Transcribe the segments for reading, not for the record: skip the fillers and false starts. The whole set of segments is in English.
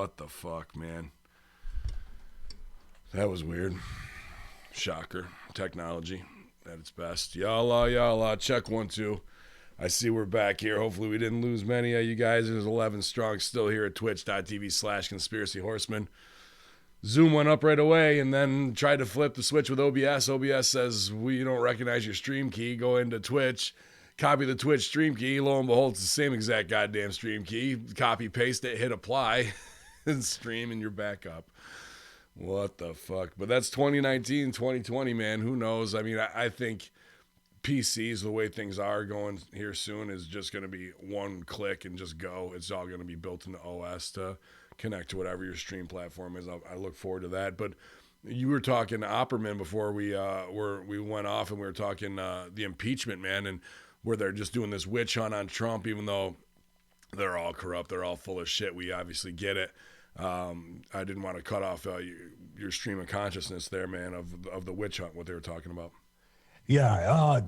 What the fuck, man? That was weird. Shocker. Technology at its best. Y'all, check 1, 2. I see we're back here. Hopefully we didn't lose many of you guys. There's 11 strong still here at twitch.tv/Conspiracy Horseman. Zoom went up right away and then tried to flip the switch with OBS. OBS says, we don't recognize your stream key. Go into Twitch, copy the Twitch stream key. Lo and behold, it's the same exact goddamn stream key. Copy, paste it, hit apply, and stream, and you're back up. What the fuck? But that's 2019, 2020, man. Who knows? I mean, I think PCs, the way things are going here soon, is just going to be one click and just go. It's all going to be built into OS to connect to whatever your stream platform is. I look forward to that. But you were talking to Opperman before we went off, and we were talking the impeachment, man, and where they're just doing this witch hunt on Trump, even though they're all corrupt, they're all full of shit. We obviously get it. I didn't want to cut off your stream of consciousness there, man, of the witch hunt, what they were talking about. Yeah,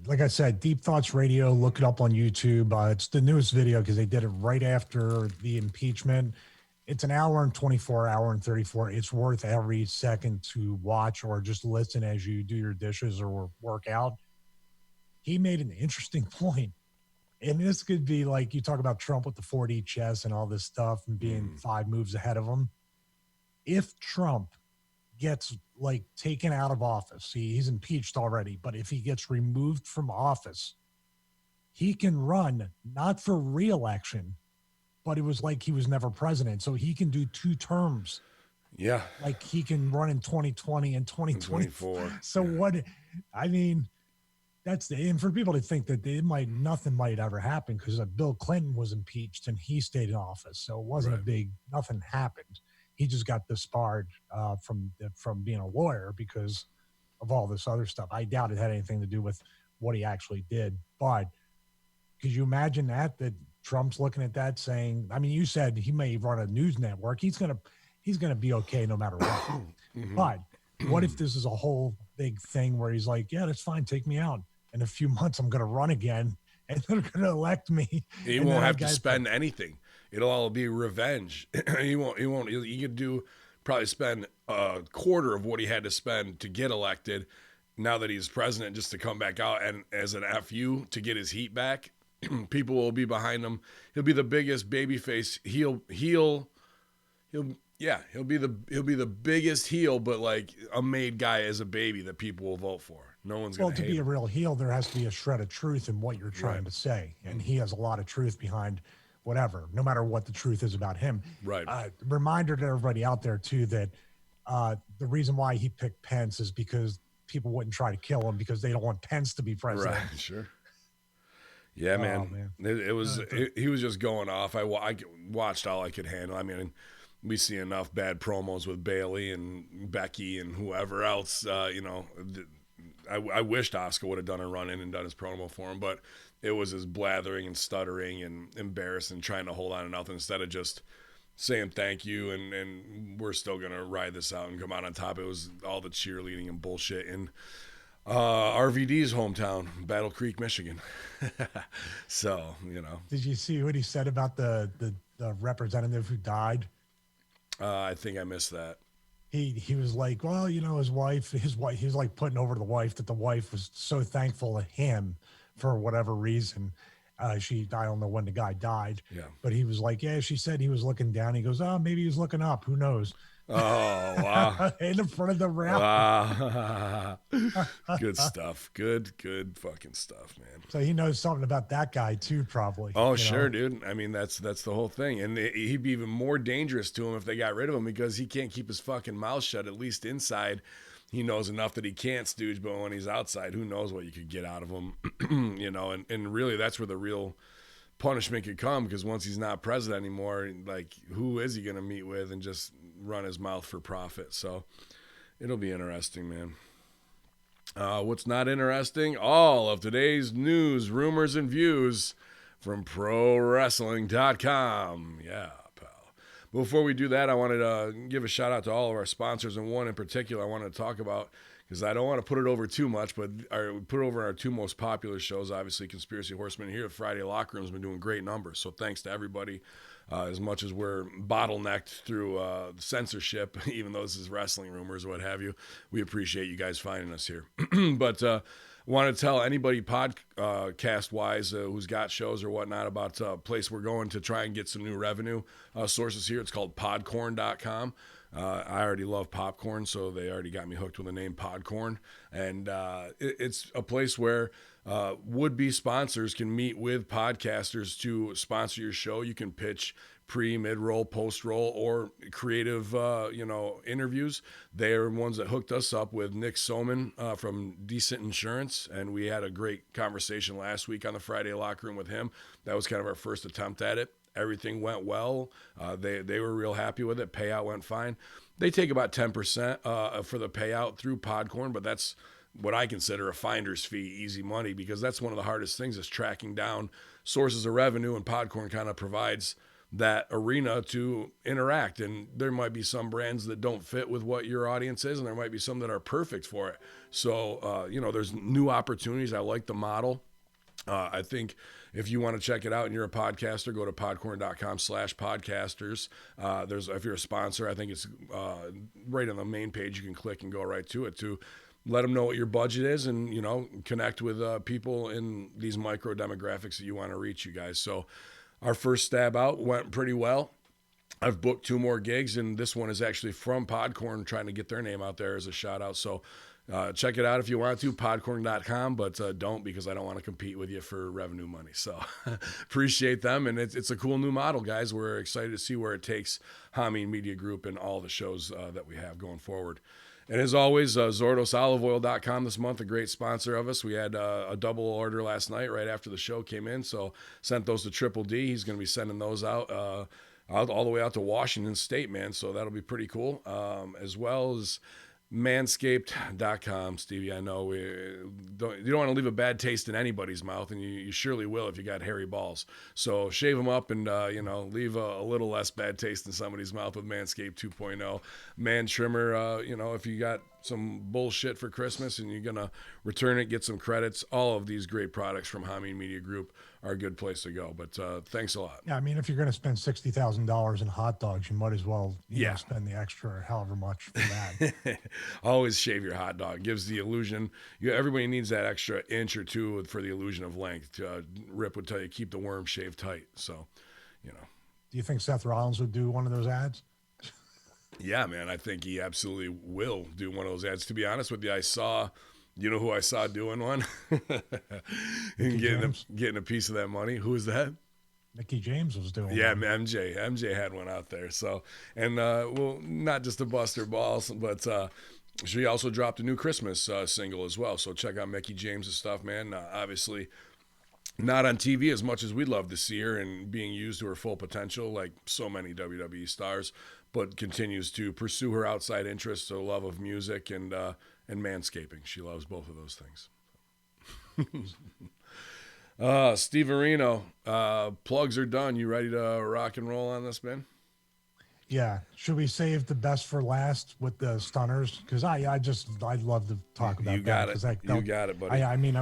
like I said, Deep Thoughts Radio, look it up on YouTube. It's the newest video because they did it right after the impeachment. It's an hour and 24, hour and 34. It's worth every second to watch or just listen as you do your dishes or work out. He made an interesting point. And this could be like, you talk about Trump with the 4D chess and all this stuff and being 5 moves ahead of him. If Trump gets like taken out of office, he's impeached already, but if he gets removed from office, he can run not for re-election, but it was like he was never president. So he can do 2 terms. Yeah. Like he can run in 2020 and 2024. So yeah. what, I mean, and for people to think that nothing might ever happen because Bill Clinton was impeached and he stayed in office. So it wasn't nothing happened. He just got disbarred from being a lawyer because of all this other stuff. I doubt it had anything to do with what he actually did. But could you imagine that Trump's looking at that saying, I mean, you said he may run a news network. He's gonna be okay no matter what. Mm-hmm. But what if this is a whole big thing where he's like, yeah, that's fine, take me out. In a few months, I'm gonna run again, and they're gonna elect me. He won't have to spend anything. It'll all be revenge. He won't. He could probably spend a quarter of what he had to spend to get elected. Now that he's president, just to come back out and as an FU to get his heat back. People will be behind him. He'll be the biggest babyface. He'll be the biggest heel, but like a made guy as a baby that people will vote for. No one's going to hate him. A real heel, there has to be a shred of truth in what you're trying to say, and he has a lot of truth behind whatever, no matter what the truth is about him. Right. Reminder to everybody out there too that the reason why he picked Pence is because people wouldn't try to kill him because they don't want Pence to be president. Right. Sure. Yeah, man. It was he was just going off. I watched all I could handle. I mean, we see enough bad promos with Bailey and Becky and whoever else. I wished Oscar would have done a run-in and done his promo for him, but it was his blathering and stuttering and embarrassing, trying to hold on to nothing instead of just saying thank you and we're still going to ride this out and come out on top. It was all the cheerleading and bullshit in RVD's hometown, Battle Creek, Michigan. So, Did you see what he said about the representative who died? I think I missed that. He was like, well, his wife, he was like putting over to the wife that the wife was so thankful to him for whatever reason. I don't know when the guy died. Yeah. But he was like, yeah, she said he was looking down. He goes, oh, maybe he was looking up. Who knows? Oh, wow. In the front of the round. Wow. Good stuff. Good fucking stuff, man. So he knows something about that guy too, probably. Oh, sure, dude. I mean, that's the whole thing. And he'd be even more dangerous to him if they got rid of him because he can't keep his fucking mouth shut, at least inside. He knows enough that he can't stooge, but when he's outside, who knows what you could get out of him, and really that's where the real punishment could come because once he's not president anymore, like who is he going to meet with and just run his mouth for profit? So it'll be interesting, man. What's not interesting? All of today's news, rumors, and views from ProWrestling.com. Yeah, pal. Before we do that, I wanted to give a shout out to all of our sponsors, and one in particular I wanted to talk about because I don't want to put it over too much, but put it over our 2 most popular shows, obviously Conspiracy Horseman here at Friday Locker Room has been doing great numbers. So thanks to everybody As much as we're bottlenecked through censorship, even though this is wrestling rumors or what have you, we appreciate you guys finding us here. But want to tell anybody podcast-wise who's got shows or whatnot about a place we're going to try and get some new revenue sources here. It's called podcorn.com. I already love popcorn, so they already got me hooked with the name Podcorn. And it's a place where would-be sponsors can meet with podcasters to sponsor your show. You can pitch pre, mid-roll, post-roll, or creative, interviews. They're ones that hooked us up with Nick Soman from Decent Insurance, and we had a great conversation last week on the Friday Locker Room with him. That was kind of our first attempt at it. Everything went well. They were real happy with it. Payout went fine. They take about 10% for the payout through Podcorn, but that's what I consider a finder's fee, easy money, because that's one of the hardest things is tracking down sources of revenue, and Podcorn kind of provides that arena to interact. And there might be some brands that don't fit with what your audience is, and there might be some that are perfect for it. So, there's new opportunities. I like the model. I think if you want to check it out and you're a podcaster, go to podcorn.com/podcasters. If you're a sponsor, I think it's right on the main page. You can click and go right to it to let them know what your budget is and, connect with people in these micro demographics that you want to reach, you guys. So our first stab out went pretty well. I've booked 2 more gigs, and this one is actually from Podcorn, trying to get their name out there as a shout out. So check it out if you want to, podcorn.com, but don't, because I don't want to compete with you for revenue money. So appreciate them. And it's a cool new model, guys. We're excited to see where it takes Hamin Media Group and all the shows that we have going forward. And as always, ZordosOliveOil.com this month, a great sponsor of us. We had a double order last night right after the show came in, so sent those to Triple D. He's going to be sending those out all the way out to Washington State, man, so that'll be pretty cool. As well as Manscaped.com, Stevie. I know you don't want to leave a bad taste in anybody's mouth, and you surely will if you got hairy balls. So shave them up and leave a little less bad taste in somebody's mouth with Manscaped 2.0. Man trimmer, if you got some bullshit for Christmas and you're gonna return it, get some credits. All of these great products from Hamin Media Group are a good place to go. But thanks a lot. Yeah, I mean, if you're going to spend $60,000 in hot dogs, you might as well spend the extra however much for that. Always shave your hot dog. Gives the illusion. Everybody needs that extra inch or two for the illusion of length. Rip would tell you keep the worm shaved tight. So, Do you think Seth Rollins would do one of those ads? Yeah, man, I think he absolutely will do one of those ads. To be honest with you, I saw, who I saw doing one? And getting a piece of that money. Who was that? Mickey James was doing one. MJ. MJ had one out there. So, and not just to bust her balls, but she also dropped a new Christmas single as well. So check out Mickey James' stuff, man. Obviously, not on TV as much as we'd love to see her and being used to her full potential, like so many WWE stars, but continues to pursue her outside interests, her love of music and manscaping. She loves both of those things. Steve Areno, plugs are done. You ready to rock and roll on this, man? Yeah. Should we save the best for last with the stunners? Because I'd love to talk about you got that. You got it, buddy.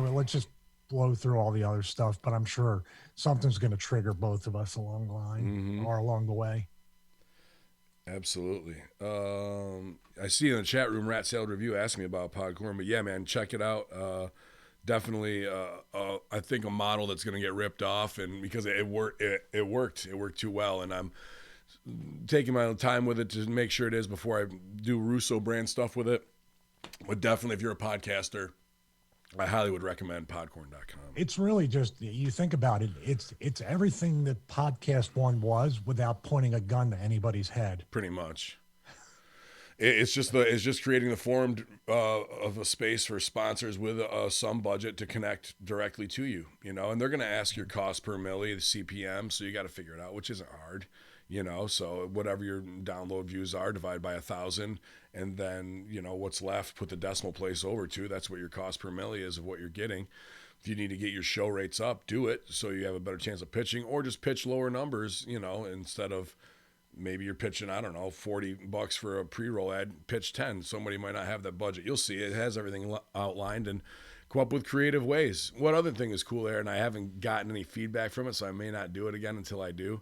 Let's just blow through all the other stuff, but I'm sure something's going to trigger both of us along the line or along the way. Absolutely. I see in the chat room, Rat Sailed Review asked me about Podcorn, but yeah, man, check it out. Definitely, I think a model that's going to get ripped off, and because it worked too well, and I'm taking my time with it to make sure it is before I do Russo brand stuff with it. But definitely, if you're a podcaster, I highly would recommend podcorn.com. It's really just, you think about it, it's everything that Podcast One was without pointing a gun to anybody's head. Pretty much. It's just creating the forum of a space for sponsors with some budget to connect directly to you, and they're going to ask your cost per milli, the CPM, so you got to figure it out, which isn't hard, so whatever your download views are, divide by 1,000, and then, what's left, put the decimal place over to, that's what your cost per milli is of what you're getting. If you need to get your show rates up, do it so you have a better chance of pitching, or just pitch lower numbers, instead of, maybe you're pitching, I don't know, $40 for a pre-roll ad, pitch 10. Somebody might not have that budget. You'll see it has everything outlined, and come up with creative ways. What other thing is cool there, and I haven't gotten any feedback from it, so I may not do it again until I do,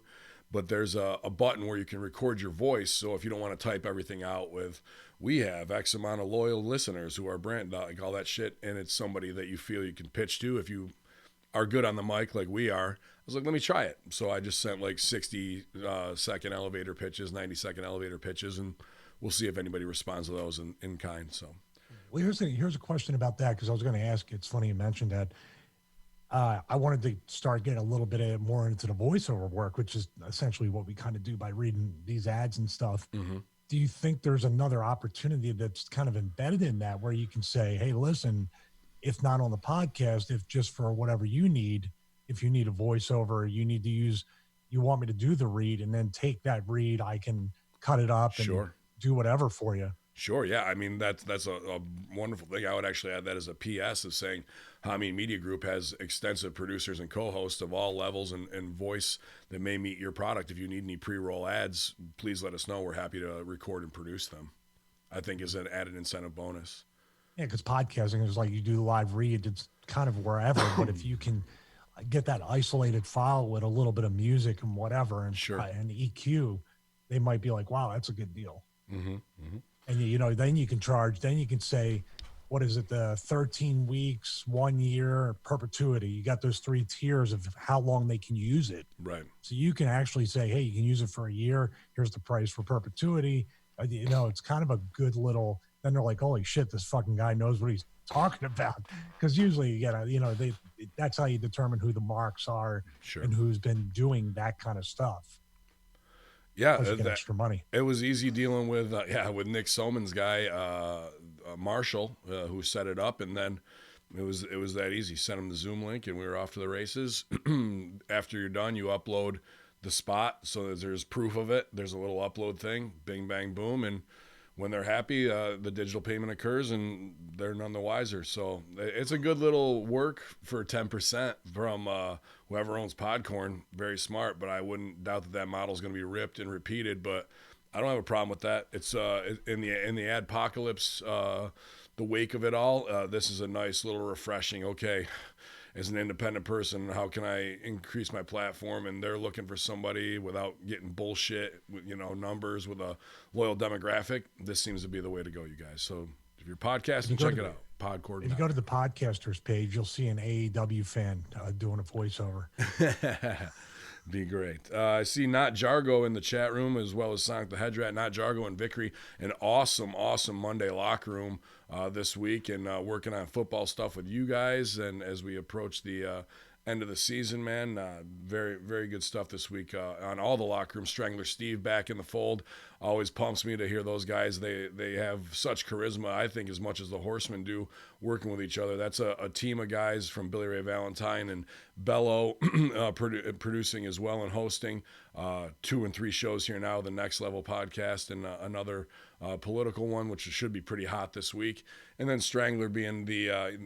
but there's a button where you can record your voice. So if you don't want to type everything out with, we have X amount of loyal listeners who are brand, like all that shit, and it's somebody that you feel you can pitch to if you are good on the mic like we are. I was like, let me try it. So I just sent like 60-second elevator pitches, 90-second elevator pitches, and we'll see if anybody responds to those in kind. So, well, here's a question about that, because I was going to ask. It's funny you mentioned that. I wanted to start getting a little bit more into the voiceover work, which is essentially what we kind of do by reading these ads and stuff. mm-hmm. Do you think there's another opportunity that's kind of embedded in that, where you can say, hey, listen, if not on the podcast, if just for whatever you need, if you need a voiceover, you want me to do the read, and then take that read, I can cut it up and do whatever for you. Sure, yeah. I mean, that's a wonderful thing. I would actually add that as a PS of saying Hamin Media Group has extensive producers and co-hosts of all levels and voice that may meet your product. If you need any pre-roll ads, please let us know. We're happy to record and produce them. I think is an added incentive bonus. Yeah, because podcasting is like you do the live read. It's kind of wherever, but if you can get that isolated file with a little bit of music and whatever and EQ, they might be like, wow, that's a good deal. Mm-hmm, mm-hmm. And, then you can charge, then you can say, what is it, the 13 weeks, 1 year, perpetuity. You got those 3 tiers of how long they can use it. Right. So you can actually say, hey, you can use it for a year. Here's the price for perpetuity. It's kind of a good little, then they're like, holy shit, this fucking guy knows what he's talking about. Because usually, that's how you determine who the marks are and who's been doing that kind of stuff. Yeah, extra money. It was easy dealing with Nick Soman's guy, Marshall, who set it up, and then it was that easy. Sent him the Zoom link, and we were off to the races. After you're done, you upload the spot, so that there's proof of it. There's a little upload thing, bing, bang, boom, and when they're happy, the digital payment occurs, and they're none the wiser. So it's a good little work for 10% from whoever owns Podcorn. Very smart, but I wouldn't doubt that model is going to be ripped and repeated. But I don't have a problem with that. It's in the adpocalypse, the wake of it all. This is a nice little refreshing. Okay, as an independent person, how can I increase my platform? And they're looking for somebody without getting bullshit, numbers with a loyal demographic. This seems to be the way to go, you guys. So if you're podcasting, check it out. Podcord. If you go to the podcasters page, you'll see an AEW fan doing a voiceover. Be great. I see Not Jargo in the chat room, as well as Sonic the Hedrat. Not Jargo and Vickery, an awesome Monday locker room this week, and working on football stuff with you guys. And as we approach the end of the season, man, very, very good stuff this week on all the locker rooms. Strangler Steve back in the fold. Always pumps me to hear those guys. They have such charisma, I think, as much as the Horsemen do, working with each other. That's a team of guys from Billy Ray Valentine and Bello producing as well and hosting 2 and 3 shows here now, the Next Level podcast and another political one, which should be pretty hot this week. And then Strangler being the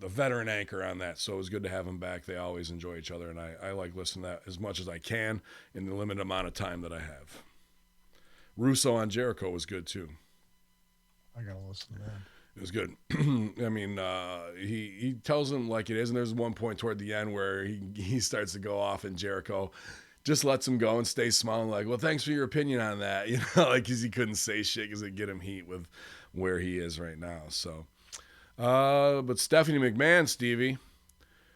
veteran anchor on that. So it was good to have them back. They always enjoy each other, and I like listening to that as much as I can in the limited amount of time that I have. Russo on Jericho was good too. I gotta listen to that. It was good. I mean, he tells him like it is, and there's one point toward the end where he starts to go off, and Jericho just lets him go and stays smiling like, well, thanks for your opinion on that. Like, because he couldn't say shit because it'd get him heat with where he is right now. So, but Stephanie McMahon, Stevie,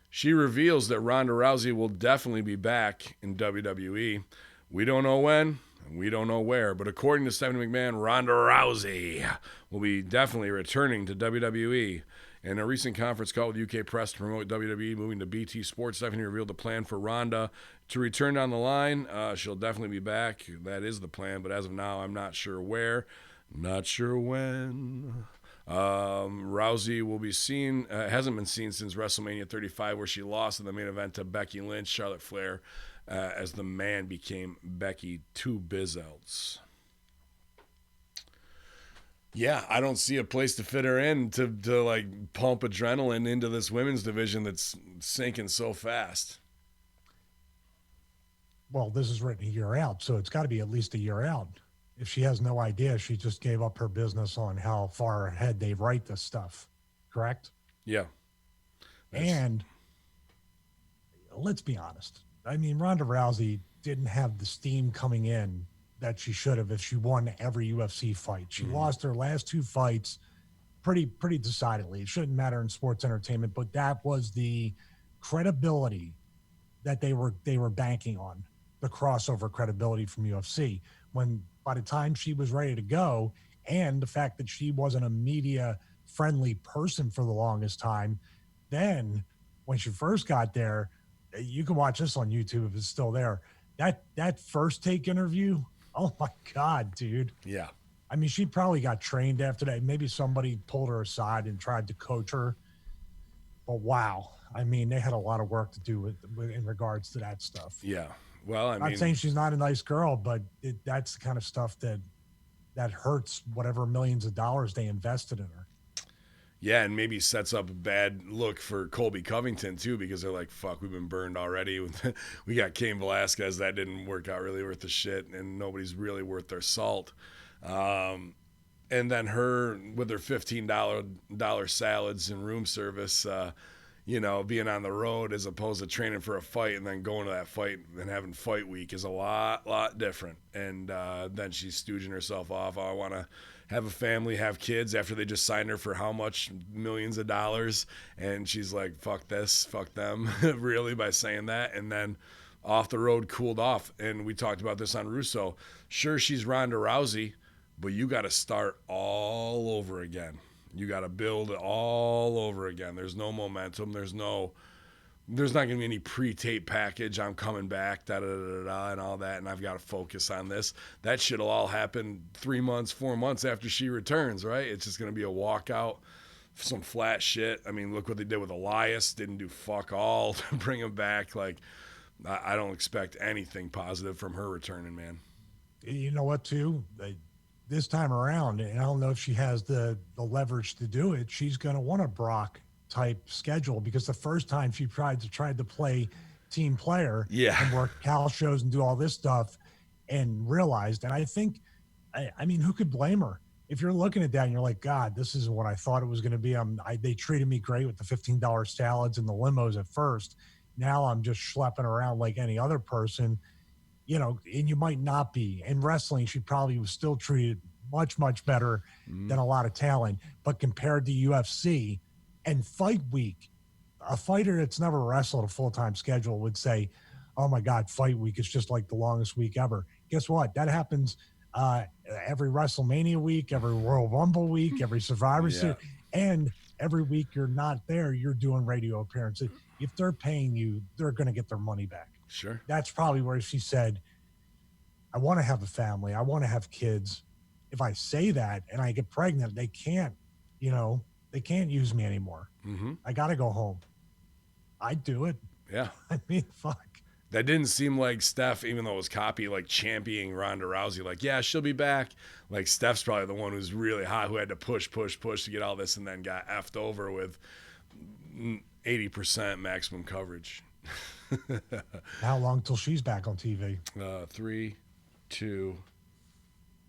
she reveals that Ronda Rousey will definitely be back in WWE. We don't know when. We don't know where, but according to Stephanie McMahon, Ronda Rousey will be definitely returning to WWE. In a recent conference call with UK Press to promote WWE moving to BT Sports, Stephanie revealed the plan for Ronda to return down the line. She'll definitely be back. That is the plan, but as of now, I'm not sure where, not sure when. Rousey will be seen, hasn't been seen since WrestleMania 35, where she lost in the main event to Becky Lynch, Charlotte Flair, as the man became Becky 2 Bizelts. Yeah, I don't see a place to fit her in to like pump adrenaline into this women's division that's sinking so fast. Well, this is written a year out, so it's got to be at least a year out. If she has no idea, she just gave up her business on how far ahead they write this stuff, correct? Yeah. And let's be honest. I mean, Ronda Rousey didn't have the steam coming in that she should have if she won every UFC fight. She lost her last 2 fights pretty decidedly. It shouldn't matter in sports entertainment, but that was the credibility that they were banking on, the crossover credibility from UFC. When by the time she was ready to go, and the fact that she wasn't a media friendly person for the longest time, then when she first got there, you can watch this on YouTube if it's still there. That first take interview, oh my God, dude. Yeah. I mean, she probably got trained after that. Maybe somebody pulled her aside and tried to coach her. But wow, I mean, they had a lot of work to do with in regards to that stuff. Yeah. Well, I Not mean, saying she's not a nice girl, but that's the kind of stuff that hurts whatever millions of dollars they invested in her. yeah, and maybe sets up a bad look for Colby Covington too, because they're like, "Fuck, we've been burned already." We got Cain Velasquez, that didn't work out really worth the shit, and nobody's really worth their salt. And then her with her $15 salads and room service, being on the road as opposed to training for a fight and then going to that fight and having fight week is a lot different. And then she's stooging herself off. Oh, I want to have a family, have kids after they just signed her for how much millions of dollars. And she's like, fuck this, fuck them, really, by saying that. And then off the road, cooled off. And we talked about this on Russo. Sure, she's Ronda Rousey, but you got to start all over again. You got to build it all over again. There's no momentum. There's not going to be any pre-tape package. I'm coming back, da-da-da-da, and all that, and I've got to focus on this. That shit will all happen 3 months, 4 months after she returns, right? It's just going to be a walkout, some flat shit. I mean, look what they did with Elias. Didn't do fuck all to bring him back. Like, I don't expect anything positive from her returning, man. You know what, too? This time around, and I don't know if she has the leverage to do it, she's going to want a Brock type schedule, because the first time she tried to play team player and work Cal shows and do all this stuff and realized, and I think, I mean, who could blame her? If you're looking at that and you're like, God, this isn't what I thought it was going to be. They treated me great with the $15 salads and the limos at first. Now I'm just schlepping around like any other person. And you might not be. In wrestling, she probably was still treated much better than a lot of talent. But compared to UFC and fight week, a fighter that's never wrestled a full-time schedule would say, oh my God, fight week is just like the longest week ever. Guess what? That happens every WrestleMania week, every Royal Rumble week, every Survivor Series, and every week you're not there, you're doing radio appearances. If they're paying you, they're going to get their money back. Sure. That's probably where she said, I want to have a family. I want to have kids. If I say that and I get pregnant, they can't use me anymore. Mm-hmm. I got to go home. I'd do it. Yeah. I mean, fuck. That didn't seem like Steph, even though it was copy, like championing Ronda Rousey. Like, yeah, she'll be back. Like, Steph's probably the one who's really hot, who had to push to get all this and then got effed over with 80% maximum coverage. How long till she's back on TV? 3, 2,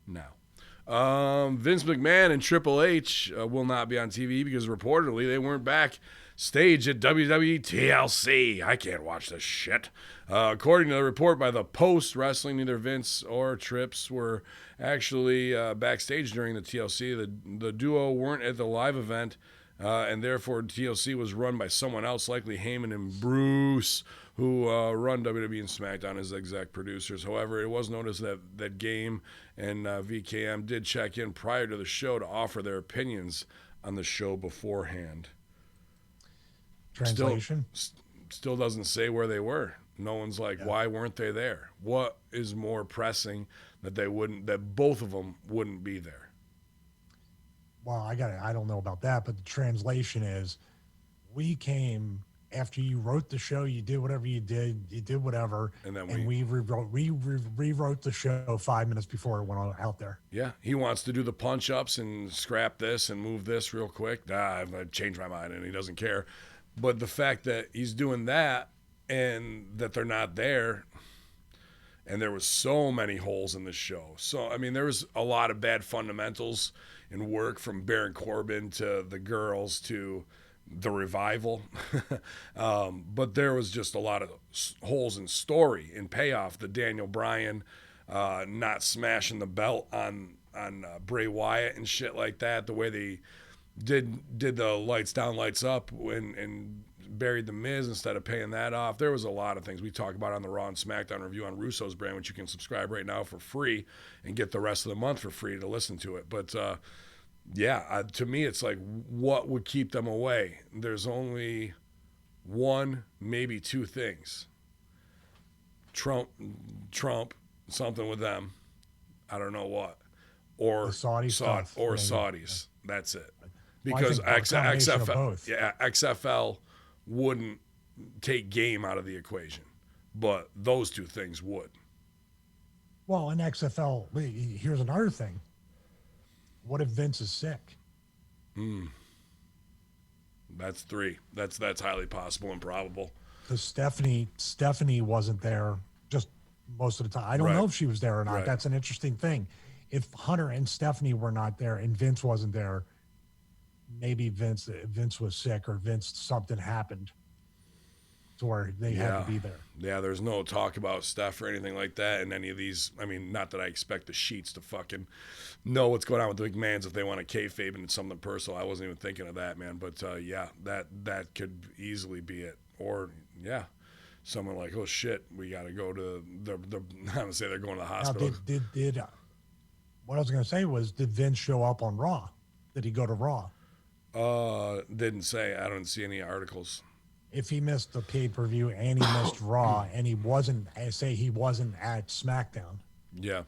now. Vince McMahon and Triple H will not be on TV because reportedly they weren't backstage at WWE TLC. I can't watch this shit. According to the report by the Post Wrestling, neither Vince or Trips were actually backstage during the TLC. The duo weren't at the live event, and therefore TLC was run by someone else, likely Hamin and Bruce, who run WWE and SmackDown as exec producers. However, it was noticed that Game and VKM did check in prior to the show to offer their opinions on the show beforehand. Translation? Still doesn't say where they were. No one's like, why weren't they there? What is more pressing that both of them wouldn't be there? Well, I don't know about that, but the translation is, we came after you wrote the show, you did whatever you did whatever, and we rewrote the show 5 minutes before it went out there. Yeah, he wants to do the punch-ups and scrap this and move this real quick. I've changed my mind, and he doesn't care. But the fact that he's doing that and that they're not there, and there was so many holes in this show. So, I mean, there was a lot of bad fundamentals in work, from Baron Corbin to the girls to the revival. But there was just a lot of holes in story and payoff. The Daniel Bryan not smashing the belt on Bray Wyatt and shit like that. The way they did the lights down, lights up and buried the Miz instead of paying that off. There was a lot of things we talk about on the Raw and SmackDown review on Russo's brand, which you can subscribe right now for free and get the rest of the month for free to listen to it. But to me, it's like, what would keep them away? There's only one, maybe two things. Trump, something with them. I don't know what. Or The Saudi stuff, or maybe. Saudis. That's it. Well, I Because think a combination of XFL, both. XFL wouldn't take game out of the equation, but those two things would. Well, in XFL, here's another thing. What if Vince is sick? That's three. That's highly possible and probable. Because Stephanie wasn't there just most of the time. I don't know if she was there or not. Right. That's an interesting thing. If Hunter and Stephanie were not there and Vince wasn't there, maybe Vince was sick or something happened to where they had to be there. Yeah, there's no talk about Steph or anything like that in any of these. I mean, not that I expect the sheets to fucking know what's going on with the McMahons if they want to kayfabe into something personal. I wasn't even thinking of that, man. But that could easily be it. Or someone like, oh shit, we got to go to the. I don't say they're going to the hospital. Now, did what I was going to say was, did Vince show up on Raw? Did he go to Raw? Didn't say. I don't see any articles. If he missed the pay-per-view and he missed Raw and he wasn't at SmackDown. Yeah.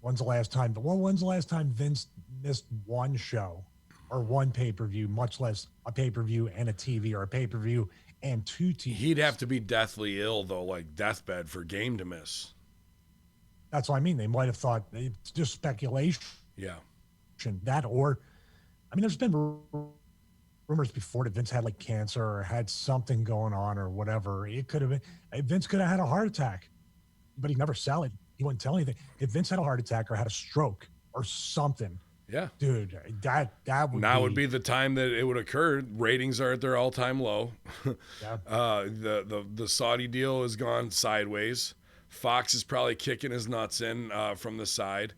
When's the last time Vince missed one show or one pay-per-view, much less a pay-per-view and a TV, or a pay-per-view and two TVs? He'd have to be deathly ill, though, like deathbed for game to miss. That's what I mean. They might have thought it's just speculation. Yeah. That, or, I mean, there's been rumors before that Vince had like cancer or had something going on or whatever. It could have been, Vince could have had a heart attack, but he never sell it. He wouldn't tell anything. If Vince had a heart attack or had a stroke or something, dude, that would be the time that it would occur. Ratings are at their all-time low. The Saudi deal has gone sideways. Fox is probably kicking his nuts in from the side.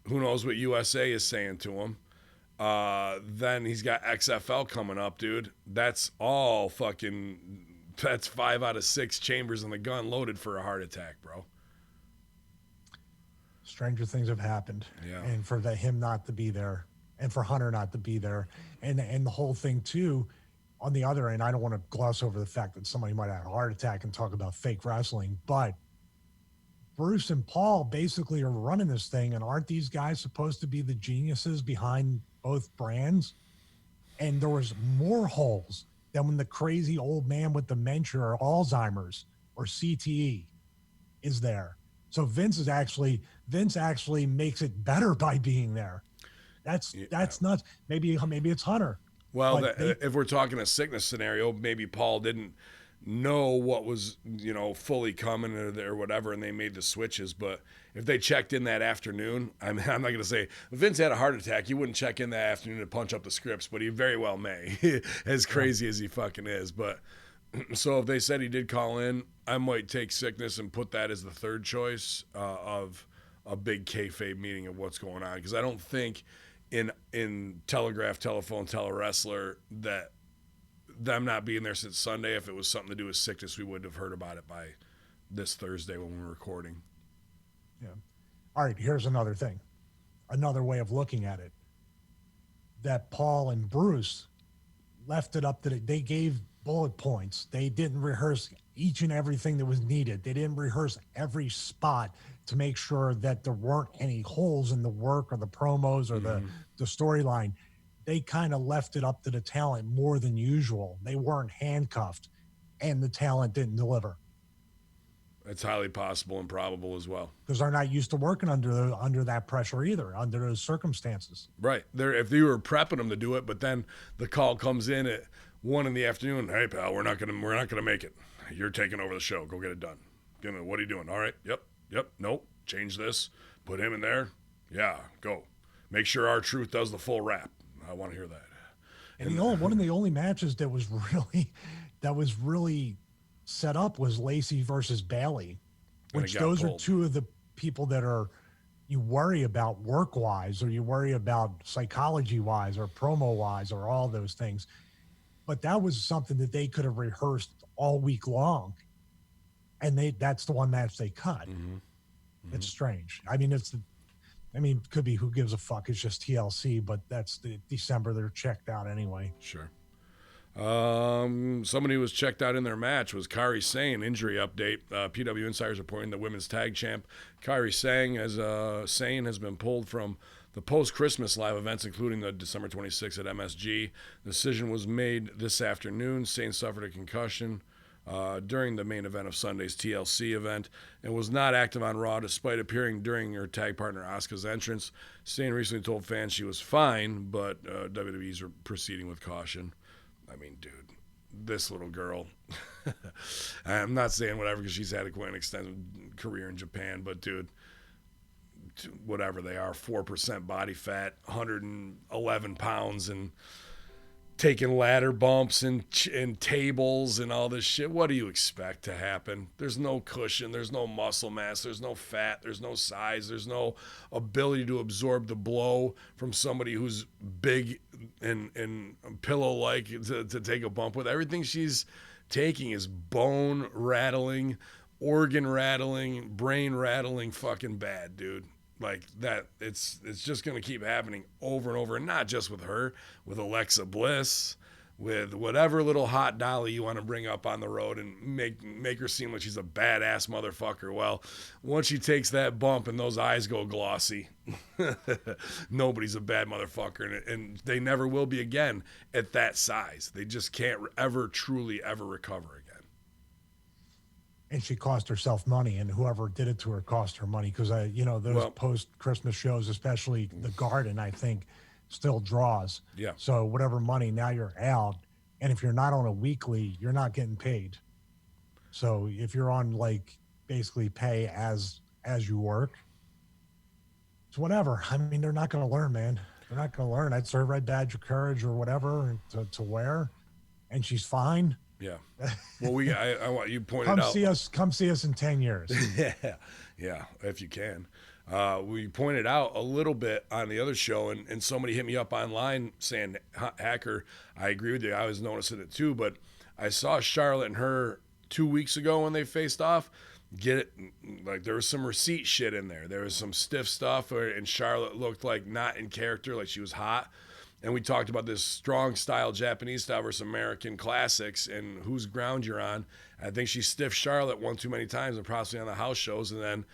Who knows what USA is saying to him? Then he's got XFL coming up, dude. That's 5 out of 6 chambers in the gun loaded for a heart attack, bro. Stranger things have happened. Yeah. And for him not to be there, and for Hunter not to be there, and the whole thing too, on the other end, I don't want to gloss over the fact that somebody might have had a heart attack and talk about fake wrestling, but Bruce and Paul basically are running this thing, and aren't these guys supposed to be the geniuses behind both brands? And there was more holes than when the crazy old man with dementia or Alzheimer's or CTE is there. So Vince actually makes it better by being there. That's nuts. Maybe it's Hunter. Well, if we're talking a sickness scenario, maybe Paul didn't know what was, fully coming or whatever, and they made the switches. But if they checked in that afternoon, I'm not going to say Vince had a heart attack. He wouldn't check in that afternoon to punch up the scripts, but he very well may, as crazy as he fucking is. But so if they said he did call in, I might take sickness and put that as the third choice of a big kayfabe meeting of what's going on, because I don't think in Telegraph, Telephone, Telewrestler that them not being there since Sunday, if it was something to do with sickness, we wouldn't have heard about it by this Thursday when we were recording. Yeah. All right, here's another thing. Another way of looking at it. That Paul and Bruce left it up to they gave bullet points. They didn't rehearse each and everything that was needed. They didn't rehearse every spot to make sure that there weren't any holes in the work or the promos or the storyline. They kind of left it up to the talent more than usual. They weren't handcuffed, and the talent didn't deliver. It's highly possible and probable as well. Because they're not used to working under that pressure either, under those circumstances. Right. If you were prepping them to do it, but then the call comes in at 1 PM. Hey pal, we're not gonna make it. You're taking over the show. Go get it done. What are you doing? All right. Yep. Nope. Change this. Put him in there. Yeah. Go. Make sure R-Truth does the full rap. I want to hear that. And one of the only matches that was really set up was Lacey versus Bailey, which those pulled. are two of the people that are you worry about work wise, or you worry about psychology wise, or promo wise, or all those things. But that was something that they could have rehearsed all week long, and that's the one match they cut. It's strange. I mean, it could be who gives a fuck. It's just TLC, but that's the December. They're checked out anyway. Sure. Somebody who was checked out in their match was Kiari Sane. Injury update. PW Insiders reporting the women's tag champ Kiari Sane has been pulled from the post-Christmas live events, including the December 26th at MSG. The decision was made this afternoon. Sane suffered a concussion during the main event of Sunday's TLC event and was not active on Raw despite appearing during her tag partner Asuka's entrance. Sane recently told fans she was fine, but WWE's proceeding with caution. I mean, dude, this little girl, I'm not saying whatever because she's had quite an extensive career in Japan, but dude, whatever they are, 4% body fat, 111 pounds, and taking ladder bumps and tables and all this shit. What do you expect to happen? There's no cushion. There's no muscle mass. There's no fat. There's no size. There's no ability to absorb the blow from somebody who's big and pillow-like to take a bump with. Everything she's taking is bone rattling, organ rattling, brain rattling fucking bad, dude. Like that, it's just going to keep happening over and over, and not just with her, with Alexa Bliss, with whatever little hot dolly you want to bring up on the road and make her seem like she's a badass motherfucker. Well, once she takes that bump and those eyes go glossy, nobody's a bad motherfucker, and they never will be again at that size. They just can't ever truly ever recover again. And she cost herself money, and whoever did it to her cost her money because those post-Christmas shows, especially the Garden, I think, still draws. Yeah. So whatever money, now you're out, and if you're not on a weekly, you're not getting paid. So if you're on like basically pay as you work, it's whatever. I mean, they're not going to learn, man. They're not going to learn. I'd serve Red Badge of Courage or whatever to wear, and she's fine. Yeah. Well, I want you pointed Come see us in 10 years. Yeah, if you can. We pointed out a little bit on the other show, and somebody hit me up online saying, Hacker, I agree with you. I was noticing it too, but I saw Charlotte and her 2 weeks ago when they faced off. Get it? Like there was some receipt shit in there. There was some stiff stuff, and Charlotte looked like not in character, like she was hot. And we talked about this strong style, Japanese style versus American classics and whose ground you're on. I think she stiffed Charlotte one too many times and possibly on the house shows. And then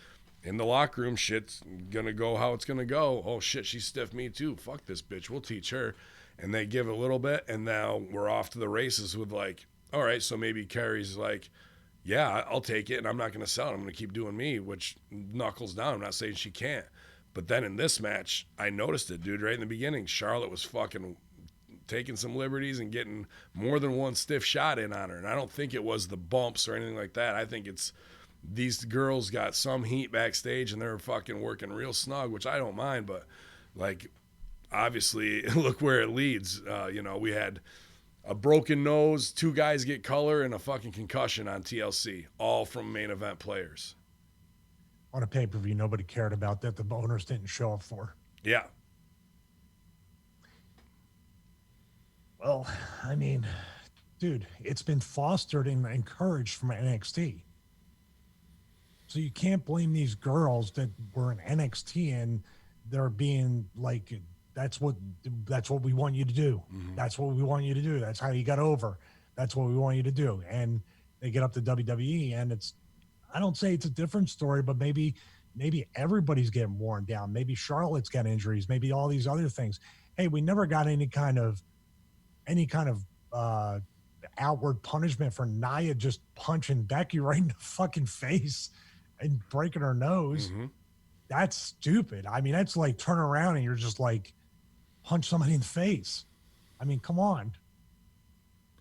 in the locker room, shit's going to go how it's going to go. Oh, shit, she stiffed me too. Fuck this bitch. We'll teach her. And they give a little bit, and now we're off to the races with like, all right, so maybe Carrie's like, yeah, I'll take it, and I'm not going to sell it. I'm going to keep doing me, which knuckles down. I'm not saying she can't. But then in this match, I noticed it, dude, right in the beginning. Charlotte was fucking taking some liberties and getting more than one stiff shot in on her. And I don't think it was the bumps or anything like that. I think it's these girls got some heat backstage and they're fucking working real snug, which I don't mind. But, like, obviously, look where it leads. We had a broken nose, 2 guys get color, and a fucking concussion on TLC, all from main event players. On a pay-per-view nobody cared about that the owners didn't show up for. Yeah. Well, I mean, dude, it's been fostered and encouraged from NXT. So you can't blame these girls that were in NXT and they're being like, that's what we want you to do. Mm-hmm. That's what we want you to do. That's how you got over. That's what we want you to do. And they get up to WWE and I don't say it's a different story, but maybe everybody's getting worn down. Maybe Charlotte's got injuries. Maybe all these other things. Hey, we never got any kind of outward punishment for Nia just punching Becky right in the fucking face and breaking her nose. Mm-hmm. That's stupid. I mean, that's like turn around and you're just like punch somebody in the face. I mean, come on.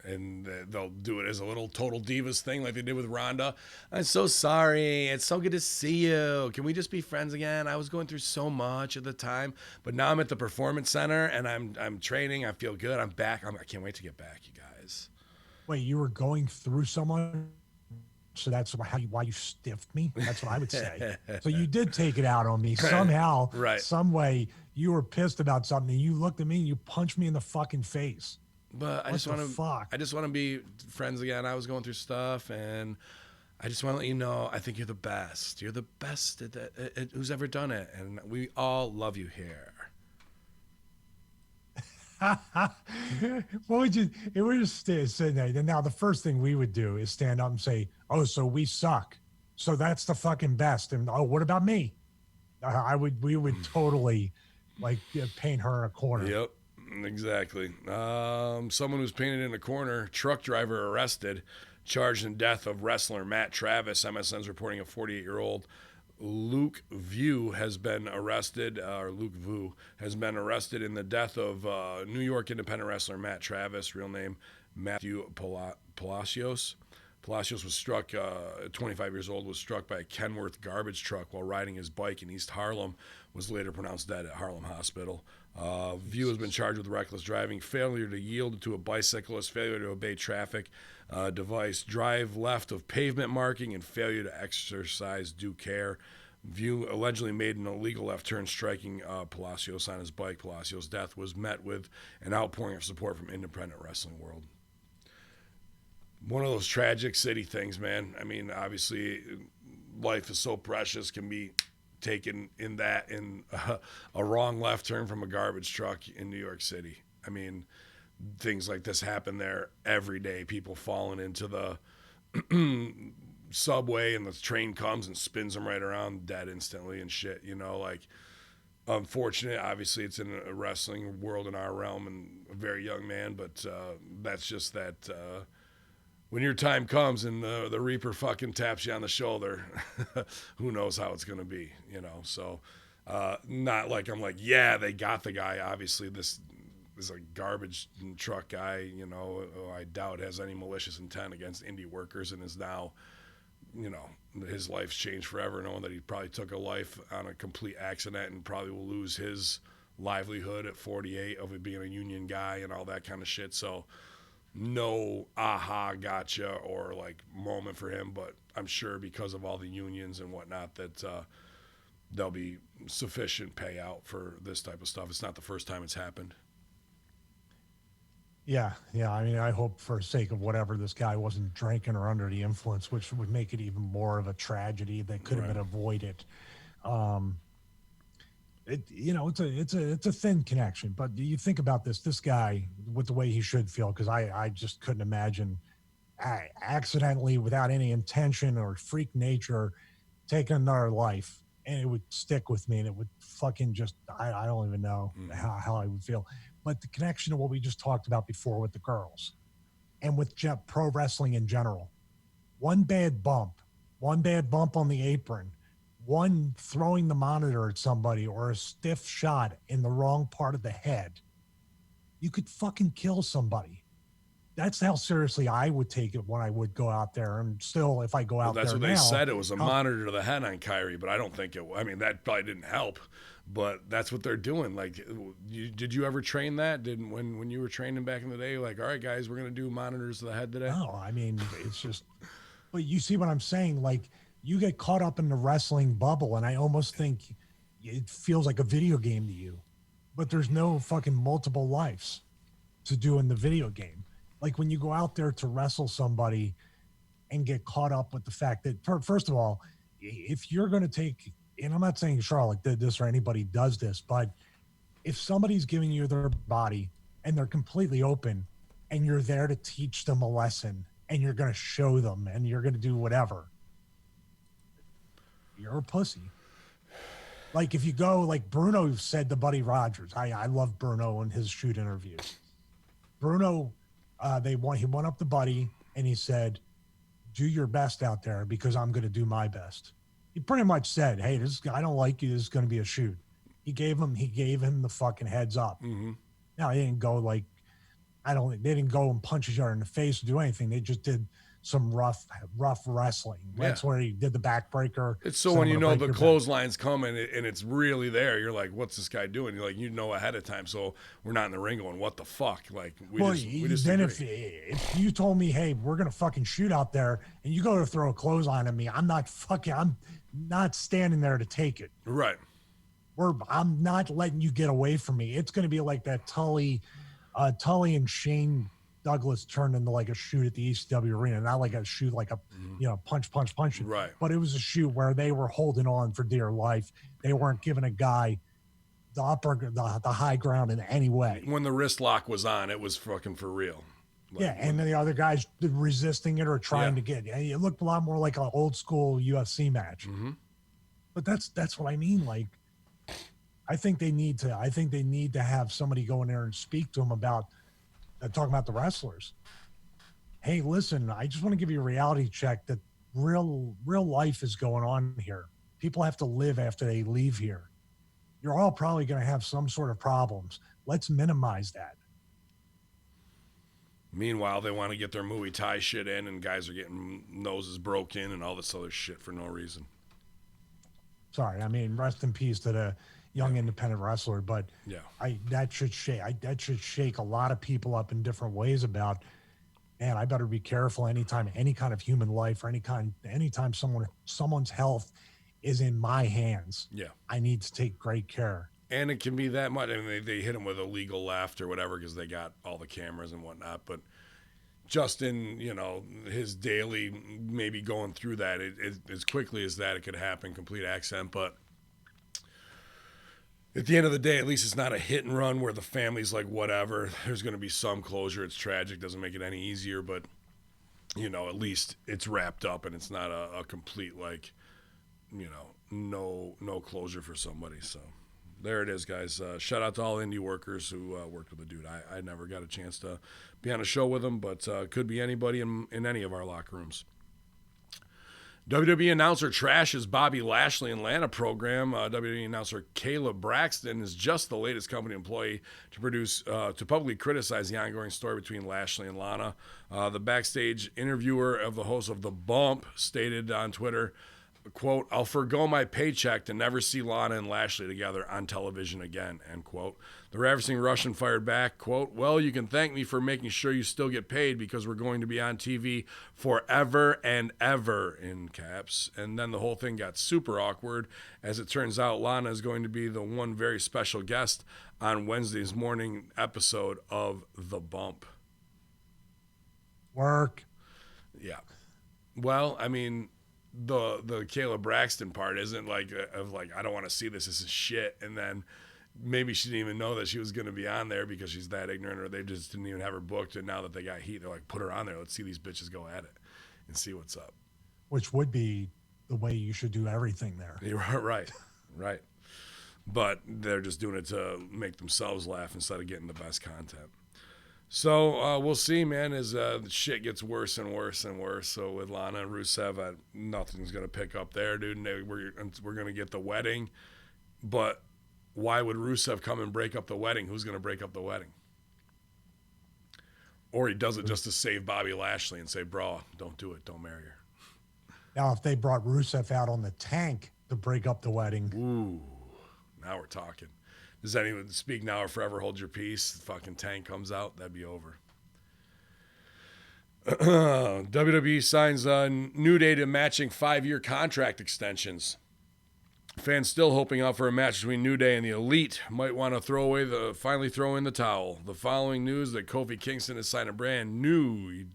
And they'll do it as a little total divas thing like they did with Ronda. I'm so sorry. It's so good to see you. Can we just be friends again? I was going through so much at the time, but now I'm at the performance center and I'm training. I feel good. I'm back. I can't wait to get back, you guys. Wait, you were going through someone? So that's why you stiffed me? That's what I would say. So you did take it out on me somehow, right? Some way you were pissed about something and you looked at me and you punched me in the fucking face. But I just want to be friends again. I was going through stuff, and I just want to let you know I think you're the best. You're the best at who's ever done it, and we all love you here. What would you? If we were just sitting there, then now the first thing we would do is stand up and say, "Oh, so we suck. So that's the fucking best." And oh, what about me? We would totally like paint her in a corner. Yep, exactly. Someone who's painted in a corner. Truck driver arrested, charged in death of wrestler Matt Travis. MSN's reporting a 48-year-old. Luke Vu has been arrested in the death of New York independent wrestler Matt Travis, real name Matthew Palacios. Palacios was struck, 25 years old, was struck by a Kenworth garbage truck while riding his bike in East Harlem, was later pronounced dead at Harlem Hospital. Vu has been charged with reckless driving, failure to yield to a bicyclist, failure to obey traffic device, drive left of pavement marking, and failure to exercise due care. Vu allegedly made an illegal left turn, striking Palacios on his bike. Palacios' death was met with an outpouring of support from independent wrestling world. One of those tragic city things, man. I mean, obviously, life is so precious, can be taken in a wrong left turn from a garbage truck in New York City. I mean, things like this happen there every day. People falling into the subway and the train comes and spins them right around, dead instantly and shit. You know, like, unfortunate. Obviously, it's in a wrestling world in our realm and a very young man, but that's just that. When your time comes and the Reaper fucking taps you on the shoulder, who knows how it's going to be, you know? So, not like I'm like, yeah, they got the guy. Obviously, this is a garbage truck guy, you know, who I doubt has any malicious intent against indie workers and is now, you know, his life's changed forever, knowing that he probably took a life on a complete accident and probably will lose his livelihood at 48 of it being a union guy and all that kind of shit. So, no aha gotcha or like moment for him, but I'm sure because of all the unions and whatnot that there'll be sufficient payout for this type of stuff. It's not the first time it's happened. Yeah. I mean, I hope for the sake of whatever this guy wasn't drinking or under the influence, which would make it even more of a tragedy that could have been avoided. It's a thin connection, but you think about this guy with the way he should feel, because I just couldn't imagine accidentally, without any intention or freak nature, taking another life, and it would stick with me, and it would fucking just I don't even know how I would feel. But the connection to what we just talked about before with the girls and with pro wrestling in general, one bad bump on the apron, one throwing the monitor at somebody, or a stiff shot in the wrong part of the head, you could fucking kill somebody. That's how seriously I would take it when I would go out there. And still, if I go out there now. That's what they said. It was a monitor to the head on Kiari, but I don't think I mean, that probably didn't help, but that's what they're doing. Like, did you ever train that? When you were training back in the day, like, all right, guys, we're going to do monitors to the head today? No, I mean, it's just, but you see what I'm saying? Like, you get caught up in the wrestling bubble, and I almost think it feels like a video game to you, but there's no fucking multiple lives to do in the video game. Like, when you go out there to wrestle somebody and get caught up with the fact that, first of all, if you're going to take, and I'm not saying Charlotte did this or anybody does this, but if somebody's giving you their body and they're completely open and you're there to teach them a lesson and you're going to show them and you're going to do whatever, you're a pussy. Like, if you go, like Bruno said to Buddy Rogers, I love Bruno in his shoot interviews. Bruno, he went up to Buddy and he said, do your best out there because I'm going to do my best. He pretty much said, hey, I don't like you. This is going to be a shoot. He gave him the fucking heads up. Mm-hmm. Now, he didn't go like, they didn't go and punch each other in the face or do anything. They just did some rough wrestling. That's where he did the backbreaker. It's so when you know the clothesline's coming and it's really there, you're like, what's this guy doing? You're like, you know ahead of time, so we're not in the ring going, what the fuck? Like, we just then if you told me, hey, we're going to fucking shoot out there and you go to throw a clothesline at me, I'm not standing there to take it. Right. I'm not letting you get away from me. It's going to be like that Tully and Shane Douglas turned into like a shoot at the ECW arena, not like a shoot like a punch. Right. But it was a shoot where they were holding on for dear life. They weren't giving a guy the high ground in any way. When the wrist lock was on, it was fucking for real. And then the other guys resisting it or trying to get it. It looked a lot more like an old school UFC match. Mm-hmm. But that's what I mean. Like, I think they need to have somebody go in there and speak to them about talking about the wrestlers. Hey, listen, I just want to give you a reality check that real life is going on here. People have to live after they leave here. You're all probably going to have some sort of problems. Let's minimize that. Meanwhile, they want to get their Muay Thai shit in, and guys are getting noses broken and all this other shit for no reason. Sorry, I mean, rest in peace to the young independent wrestler, but that should shake a lot of people up in different ways about, man, I better be careful anytime any kind of human life or anytime someone's health is in my hands. Yeah. I need to take great care. And it can be that much. I mean, they hit him with a legal left or whatever because they got all the cameras and whatnot, but just in, his daily, maybe going through that, as quickly as that, it could happen, complete accident, but at the end of the day, at least it's not a hit and run where the family's like, whatever, there's going to be some closure. It's tragic. Doesn't make it any easier, but, at least it's wrapped up and it's not a complete, like, no closure for somebody. So there it is, guys. Shout out to all indie workers who worked with the dude. I never got a chance to be on a show with him, but could be anybody in any of our locker rooms. WWE announcer trashes Bobby Lashley and Lana program. WWE announcer Kayla Braxton is just the latest company employee to publicly criticize the ongoing story between Lashley and Lana. The backstage interviewer of the host of The Bump stated on Twitter, quote, "I'll forgo my paycheck to never see Lana and Lashley together on television again," end quote. The ravishing Russian fired back, quote, "Well, you can thank me for making sure you still get paid because we're going to be on TV forever and ever," in caps. And then the whole thing got super awkward. As it turns out, Lana is going to be the one very special guest on Wednesday's morning episode of The Bump. Work. Yeah. Well, I mean, the Kayla Braxton part isn't like I don't want to see this is shit, and then maybe she didn't even know that she was going to be on there because she's that ignorant, or they just didn't even have her booked, and now that they got heat, they're like, put her on there, let's see these bitches go at it and see what's up. Which would be the way you should do everything there. Right but they're just doing it to make themselves laugh instead of getting the best content. So we'll see, man, as the shit gets worse and worse and worse. So with Lana and Rusev, nothing's going to pick up there, dude. We're going to get the wedding. But why would Rusev come and break up the wedding? Who's going to break up the wedding? Or he does it just to save Bobby Lashley and say, bro, don't do it. Don't marry her. Now, if they brought Rusev out on the tank to break up the wedding. Ooh, now we're talking. Does anyone speak now or forever hold your peace? The fucking tank comes out, that'd be over. WWE signs a New Day to matching 5-year contract extensions. Fans still hoping out for a match between New Day and the Elite might want to finally throw in the towel. The following news that Kofi Kingston has signed a brand new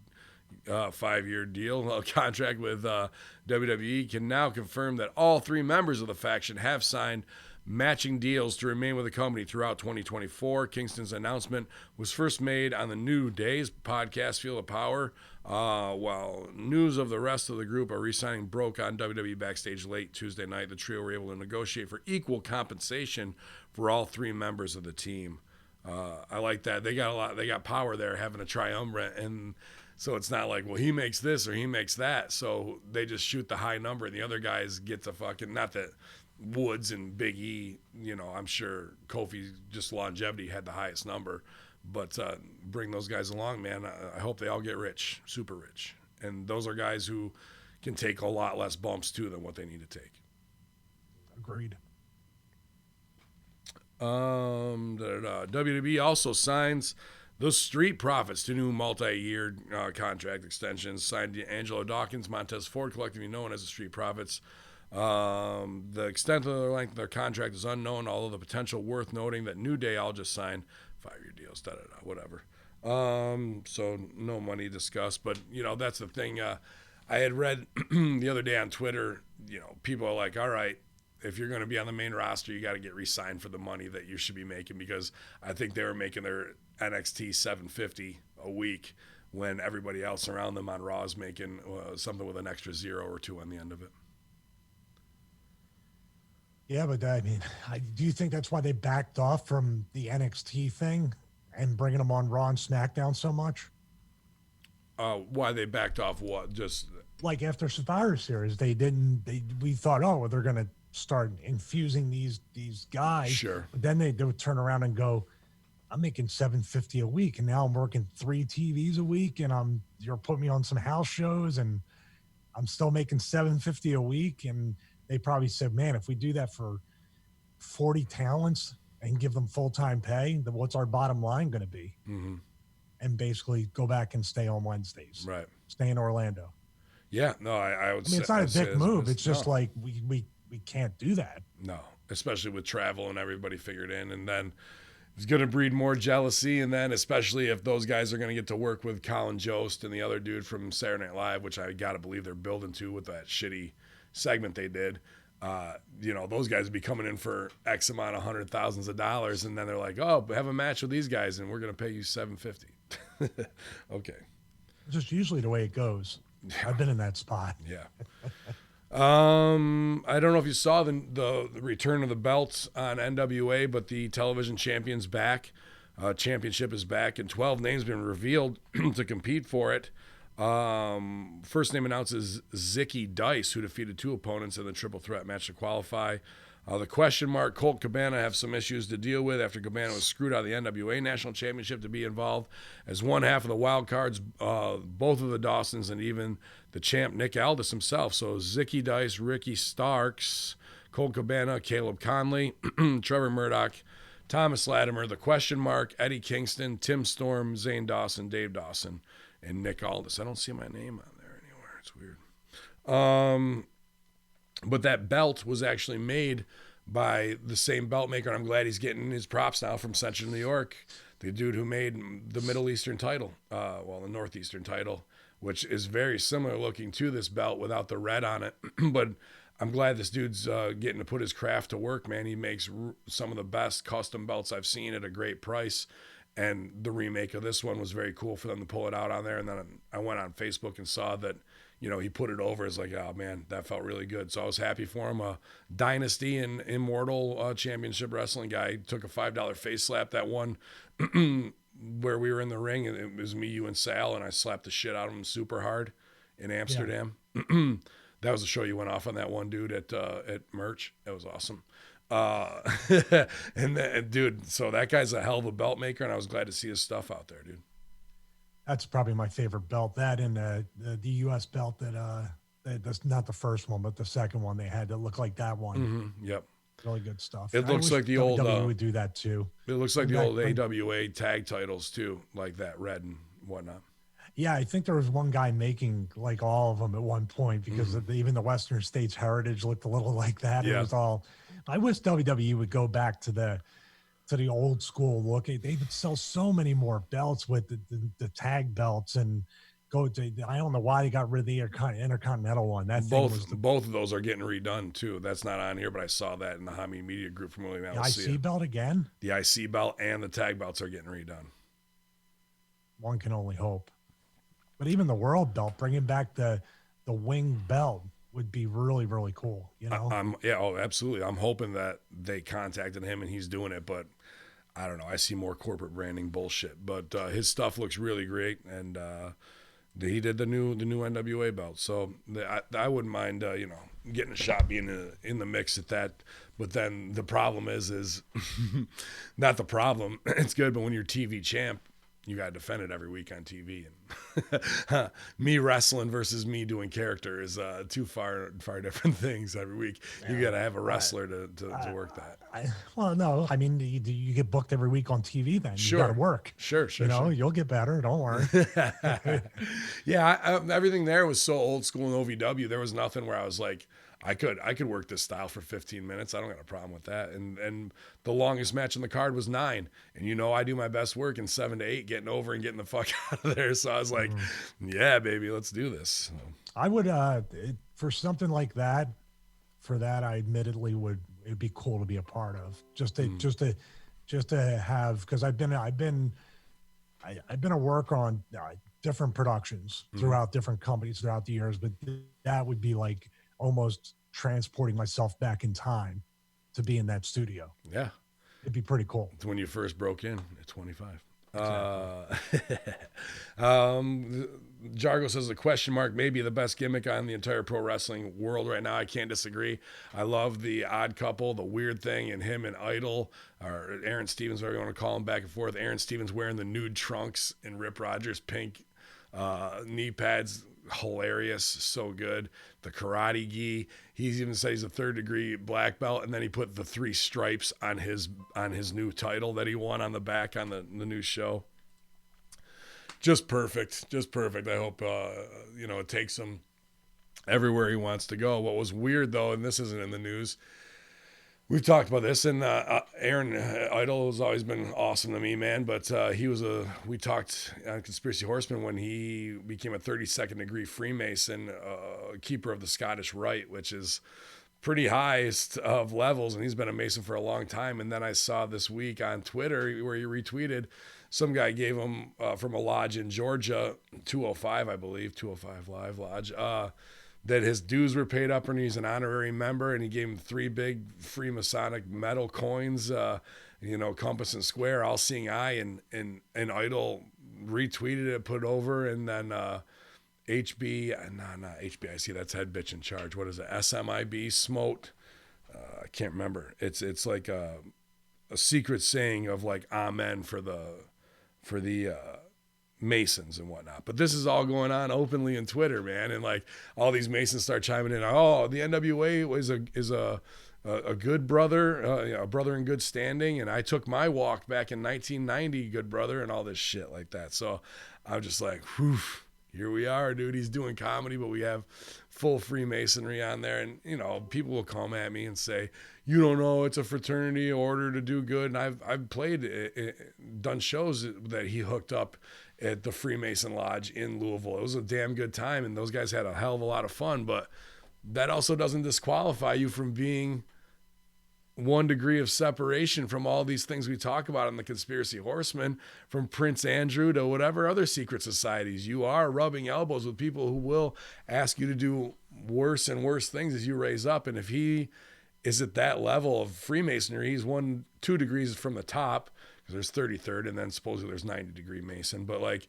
5-year deal contract with WWE can now confirm that all 3 members of the faction have signed matching deals to remain with the company throughout 2024. Kingston's announcement was first made on the New Day's podcast, Feel the Power, while news of the rest of the group are re-signing broke on WWE backstage late Tuesday night. The trio were able to negotiate for equal compensation for all 3 members of the team. I like that. They got power there, having a triumvirate, and so it's not like, well, he makes this or he makes that. So they just shoot the high number, and the other guys get the fucking, not that Woods and Big E, I'm sure Kofi's just longevity had the highest number, But bring those guys along, man. I hope they all get rich, super rich. And those are guys who can take a lot less bumps, too, than what they need to take. Agreed. WWE also signs the Street Profits to new multi-year contract extensions. Signed Angelo Dawkins, Montez Ford, collectively known as the Street Profits. The extent of the length of their contract is unknown, although the potential worth noting that New Day all just signed 5-year deals, whatever. So no money discussed, but that's the thing. I had read the other day on Twitter, people are like, all right, if you're going to be on the main roster, you got to get re-signed for the money that you should be making, because I think they were making their NXT $750 a week when everybody else around them on Raw is making something with an extra 0 or 2 on the end of it. Yeah, but I mean, do you think that's why they backed off from the NXT thing and bringing them on Raw and SmackDown so much? Why they backed off? What? Just like after Survivor Series, we thought, oh, well, they're going to start infusing these guys. Sure. But then they would turn around and go, I'm making $750 a week, and now I'm working 3 TVs a week, and you're putting me on some house shows, and I'm still making $750 a week. And they probably said, man, if we do that for 40 talents and give them full-time pay, then what's our bottom line going to be? Mm-hmm. And basically go back and stay on Wednesdays. Right. Stay in Orlando. Yeah, no, I would say. I mean, it's not a dick move. It's just like we can't do that. No, especially with travel and everybody figured in. And then it's going to breed more jealousy. And then especially if those guys are going to get to work with Colin Jost and the other dude from Saturday Night Live, which I got to believe they're building to with that shitty segment they did. Those guys would be coming in for X amount of $100,000s of dollars. And then they're like, oh, have a match with these guys and we're going to pay you $750. Okay. It's just usually the way it goes. I've been in that spot. Yeah. I don't know if you saw the return of the belts on NWA, but the television champion's back. Championship is back, and 12 names been revealed to compete for it. First name announced is Zicky Dice, who defeated 2 opponents in the triple threat match to qualify. The question mark, Colt Cabana have some issues to deal with after Cabana was screwed out of the NWA National Championship to be involved as one half of the wild cards, both of the Dawsons and even the champ Nick Aldis himself. So Zicky Dice, Ricky Starks, Colt Cabana, Caleb Conley, Trevor Murdoch, Thomas Latimer, the question mark, Eddie Kingston, Tim Storm, Zane Dawson, Dave Dawson, and Nick Aldis. I don't see my name on there anywhere. It's weird. But that belt was actually made by the same belt maker. I'm glad he's getting his props now from Central New York, the dude who made the Middle Eastern title, the Northeastern title, which is very similar looking to this belt without the red on it. But I'm glad this dude's getting to put his craft to work, man. He makes some of the best custom belts I've seen at a great price. And the remake of this one was very cool for them to pull it out on there. And then I went on Facebook and saw that, he put it over. It's like, oh, man, that felt really good. So I was happy for him. A Dynasty and Immortal Championship Wrestling guy took a $5 face slap that one where we were in the ring. And it was me, you, and Sal, and I slapped the shit out of him super hard in Amsterdam. Yeah. That was the show you went off on that one dude at Merch. That was awesome. And dude, so that guy's a hell of a belt maker, and I was glad to see his stuff out there, dude. That's probably my favorite belt. That and the U.S. belt that's not the first one, but the second one they had that looked like that one. Mm-hmm. Yep. Really good stuff. It looks like the old WWE would do that too. It looks like the old AWA tag titles too, like that red and whatnot. Yeah, I think there was one guy making like all of them at one point because even the Western States Heritage looked a little like that. Yeah. It was all. I wish WWE would go back to the old school look. They would sell so many more belts with the tag belts and go to. I don't know why they got rid of the Intercontinental one. That both of those are getting redone too. That's not on here, but I saw that in the Hamin Media Group from William Allen. The IC belt again. The IC belt and the tag belts are getting redone. One can only hope. But even the world belt, bringing back the wing belt would be really, really cool. Absolutely. I'm hoping that they contacted him and he's doing it, but I don't know. I see more corporate branding bullshit, but his stuff looks really great, and he did the new NWA belt. So I wouldn't mind, getting a shot, being in the mix at that. But then the problem is not the problem. It's good, but when you're TV champ, you got to defend it every week on TV. And me wrestling versus me doing character is two far different things every week. You got to have a wrestler to work that. Well, no, I mean, you get booked every week on TV. Then Sure. You got to work. Sure. You'll get better. Don't worry. Yeah, everything there was so old school in OVW. There was nothing where I was like, I could work this style for 15 minutes. I don't got a problem with that. And the longest match on the card was 9. And I do my best work in 7 to 8, getting over and getting the fuck out of there. So I was like, yeah, baby, let's do this. So. I would for something like that. For that, I admittedly it'd be cool to be a part of. Just to have, because I've been a work on different productions throughout different companies throughout the years, but that would be like almost transporting myself back in time to be in that studio. Yeah. It'd be pretty cool. It's when you first broke in at 25. Exactly. Jargo says the question mark may be the best gimmick on the entire pro wrestling world right now. I can't disagree. I love the odd couple, the weird thing, and him and Idol, or Aaron Stevens, whatever you want to call him, back and forth. Aaron Stevens wearing the nude trunks and Rip Rogers pink knee pads. Hilarious, so good. The karate gi. He's even said he's a 3rd degree black belt, and then he put the 3 stripes on his new title that he won on the back on the new show. Just perfect. I hope it takes him everywhere he wants to go. What was weird though, and this isn't in the news, we've talked about this, and Aaron Idol has always been awesome to me, man. But we talked on Conspiracy Horseman when he became a 32nd degree Freemason, keeper of the Scottish Rite, which is pretty highest of levels, and he's been a Mason for a long time. And then I saw this week on Twitter where he retweeted some guy gave him from a lodge in Georgia, 205, I believe, 205 Live Lodge, that his dues were paid up and he's an honorary member, and he gave him 3 big Freemasonic metal coins, compass and square, all seeing eye, and Idol retweeted it, put it over, and then not HB, I see that's head bitch in charge. What is it? SMIB smote. I can't remember. It's like a secret saying of like amen for the Masons and whatnot. But this is all going on openly in Twitter, man, and like all these Masons start chiming in. Oh, the NWA is a good brother, a brother in good standing, and I took my walk back in 1990, good brother, and all this shit like that. So I'm just like, whew, here we are, dude. He's doing comedy, but we have full Freemasonry on there, and people will come at me and say, you don't know, it's a fraternity order to do good. And I've done shows that he hooked up at the Freemason Lodge in Louisville. It was a damn good time, and those guys had a hell of a lot of fun, but that also doesn't disqualify you from being 1 degree of separation from all these things we talk about in the Conspiracy Horsemen, from Prince Andrew to whatever other secret societies. You are rubbing elbows with people who will ask you to do worse and worse things as you raise up. And if he is at that level of Freemasonry, he's 2 degrees from the top, because there's 33rd, and then supposedly there's 90 degree Mason. But like,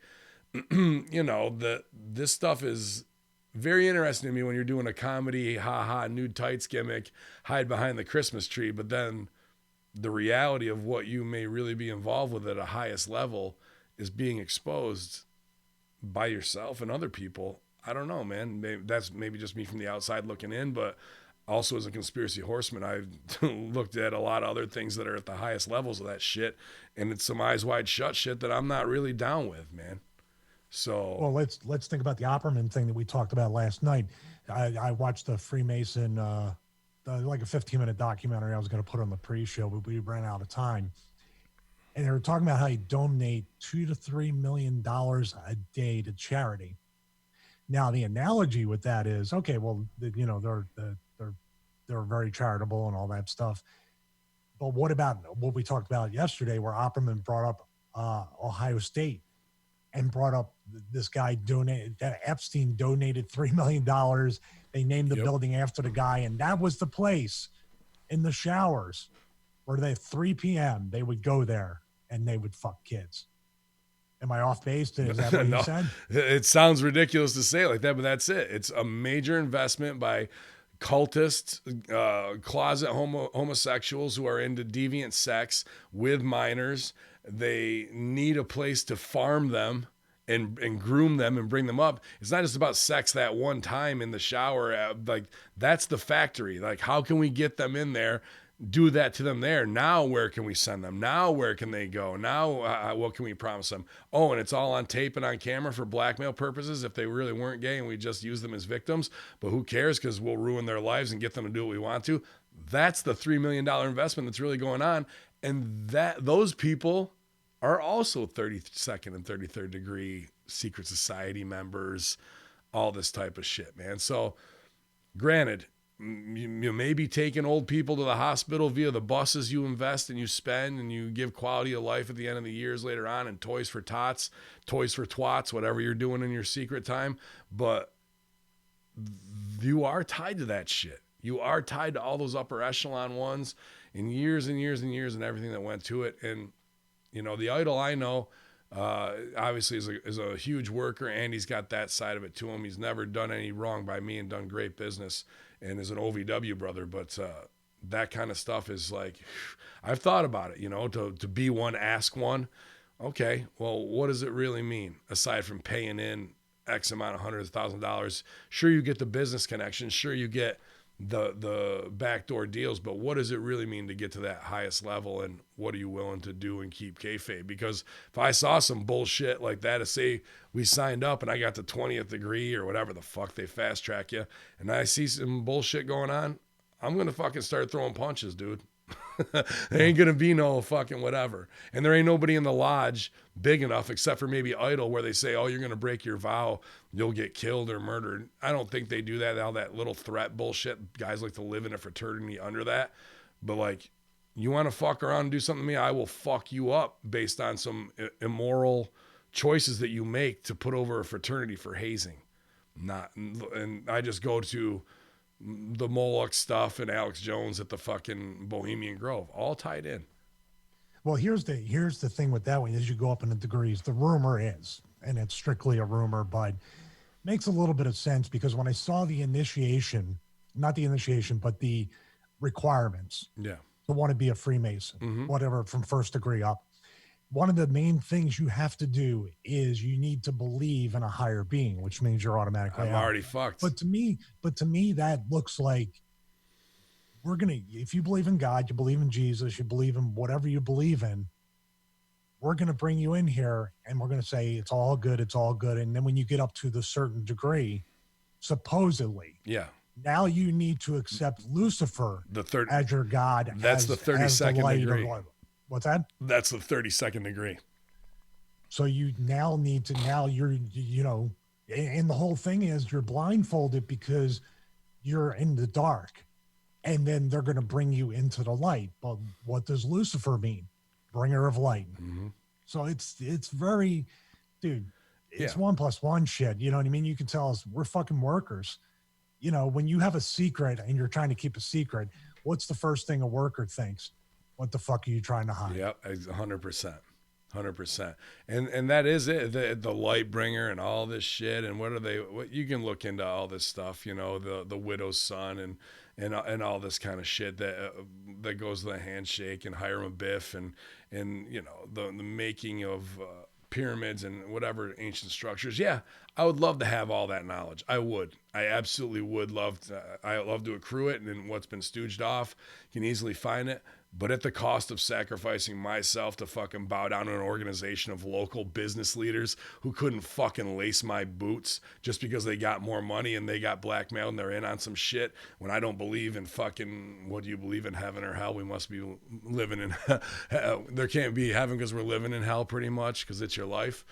this stuff is very interesting to me when you're doing a comedy, nude tights gimmick, hide behind the Christmas tree, but then the reality of what you may really be involved with at a highest level is being exposed by yourself and other people. I don't know, man. That's maybe just me from the outside looking in, but also as a Conspiracy Horseman, I've looked at a lot of other things that are at the highest levels of that shit, and it's some eyes wide shut shit that I'm not really down with, man. So, well, let's think about the Opperman thing that we talked about last night. I watched the Freemason, like a 15-minute documentary I was going to put on the pre-show, but we ran out of time. And they were talking about how you donate $2 to $3 million a day to charity. Now, the analogy with that is, okay, well, they're very charitable and all that stuff. But what about what we talked about yesterday, where Opperman brought up Ohio State and brought up this guy that Epstein donated $3 million. They named the building after the guy, and that was the place in the showers where they 3 p.m. they would go there and they would fuck kids. Am I off base? Is that what you said? It sounds ridiculous to say it like that, but that's it. It's a major investment by cultists, closet homosexuals who are into deviant sex with minors. They need a place to farm them and groom them and bring them up. It's not just about sex that one time in the shower. Like, that's the factory. Like, how can we get them in there? Do that to them there. Now, where can we send them? Now, where can they go? Now, what can we promise them? Oh, and it's all on tape and on camera for blackmail purposes if they really weren't gay and we just use them as victims. But who cares, because we'll ruin their lives and get them to do what we want to. That's the $3 million investment that's really going on. And those people are also 32nd and 33rd degree secret society members, all this type of shit, man. So granted, you may be taking old people to the hospital via the buses you invest and you spend and you give quality of life at the end of the years later on, and toys for tots, toys for twats, whatever you're doing in your secret time. But you are tied to that shit. You are tied to all those upper echelon ones in years and years and years and everything that went to it. And, you know, the idol I know, obviously is a huge worker, and he's got that side of it to him. He's never done any wrong by me and done great business, and is an OVW brother. But that kind of stuff is like, I've thought about it, you know, to be one, ask one. Okay, well, what does it really mean aside from paying in X amount of $100,000? Sure, you get the business connection. Sure, you get the backdoor deals, but what does it really mean to get to that highest level, and what are you willing to do and keep kayfabe? Because if I saw some bullshit like that, to say we signed up and I got the 20th degree or whatever the fuck they fast track you, and I see some bullshit going on, I'm gonna fucking start throwing punches, dude. There ain't gonna be no fucking whatever. And there ain't nobody in the lodge big enough, except for maybe Idol, where they say, oh, you're gonna break your vow, you'll get killed or murdered. I don't think they do that. All that little threat bullshit. Guys like to live in a fraternity under that. But like, you want to fuck around and do something to me, I will fuck you up based on some immoral choices that you make to put over a fraternity for hazing. And I just go to the Moloch stuff and Alex Jones at the fucking Bohemian Grove, all tied in. Well, here's the thing with that one. As you go up in the degrees, the rumor is, and it's strictly a rumor, but makes a little bit of sense, because when I saw the initiation, not the initiation, but the requirements, yeah, to want to be a Freemason, whatever, from first degree up, one of the main things you have to do is you need to believe in a higher being, which means you're automatically I'm out. already fucked. But to me, that looks like, if you believe in God, you believe in Jesus, you believe in whatever you believe in, we're going to bring you in here and we're going to say, it's all good. It's all good. And then when you get up to the certain degree, supposedly, yeah, now you need to accept Lucifer as your God. That's the 32nd degree. What's that? That's the 32nd degree. So you now need to, and the whole thing is you're blindfolded because you're in the dark, and then they're going to bring you into the light. But what does Lucifer mean? Bringer of light. Mm-hmm. So it's very, dude, it's 1+1 shit. You know what I mean? You can tell us we're fucking workers. You know, when you have a secret and you're trying to keep a secret, what's the first thing a worker thinks? What the fuck are you trying to hide? Yep, 100%. And that is it. The light bringer and all this shit. And what you can look into all this stuff, you know, the widow's son and all this kind of shit that goes to the handshake and Hiram Abiff and you know, the making of pyramids and whatever ancient structures. Yeah, I would love to have all that knowledge. I absolutely would love to. I love to accrue it, and then what's been stooged off, you can easily find it. But at the cost of sacrificing myself to fucking bow down to an organization of local business leaders who couldn't fucking lace my boots just because they got more money and they got blackmailed and they're in on some shit, when I don't believe in fucking, what do you believe in, heaven or hell? We must be living in there can't be heaven because we're living in hell pretty much because it's your life.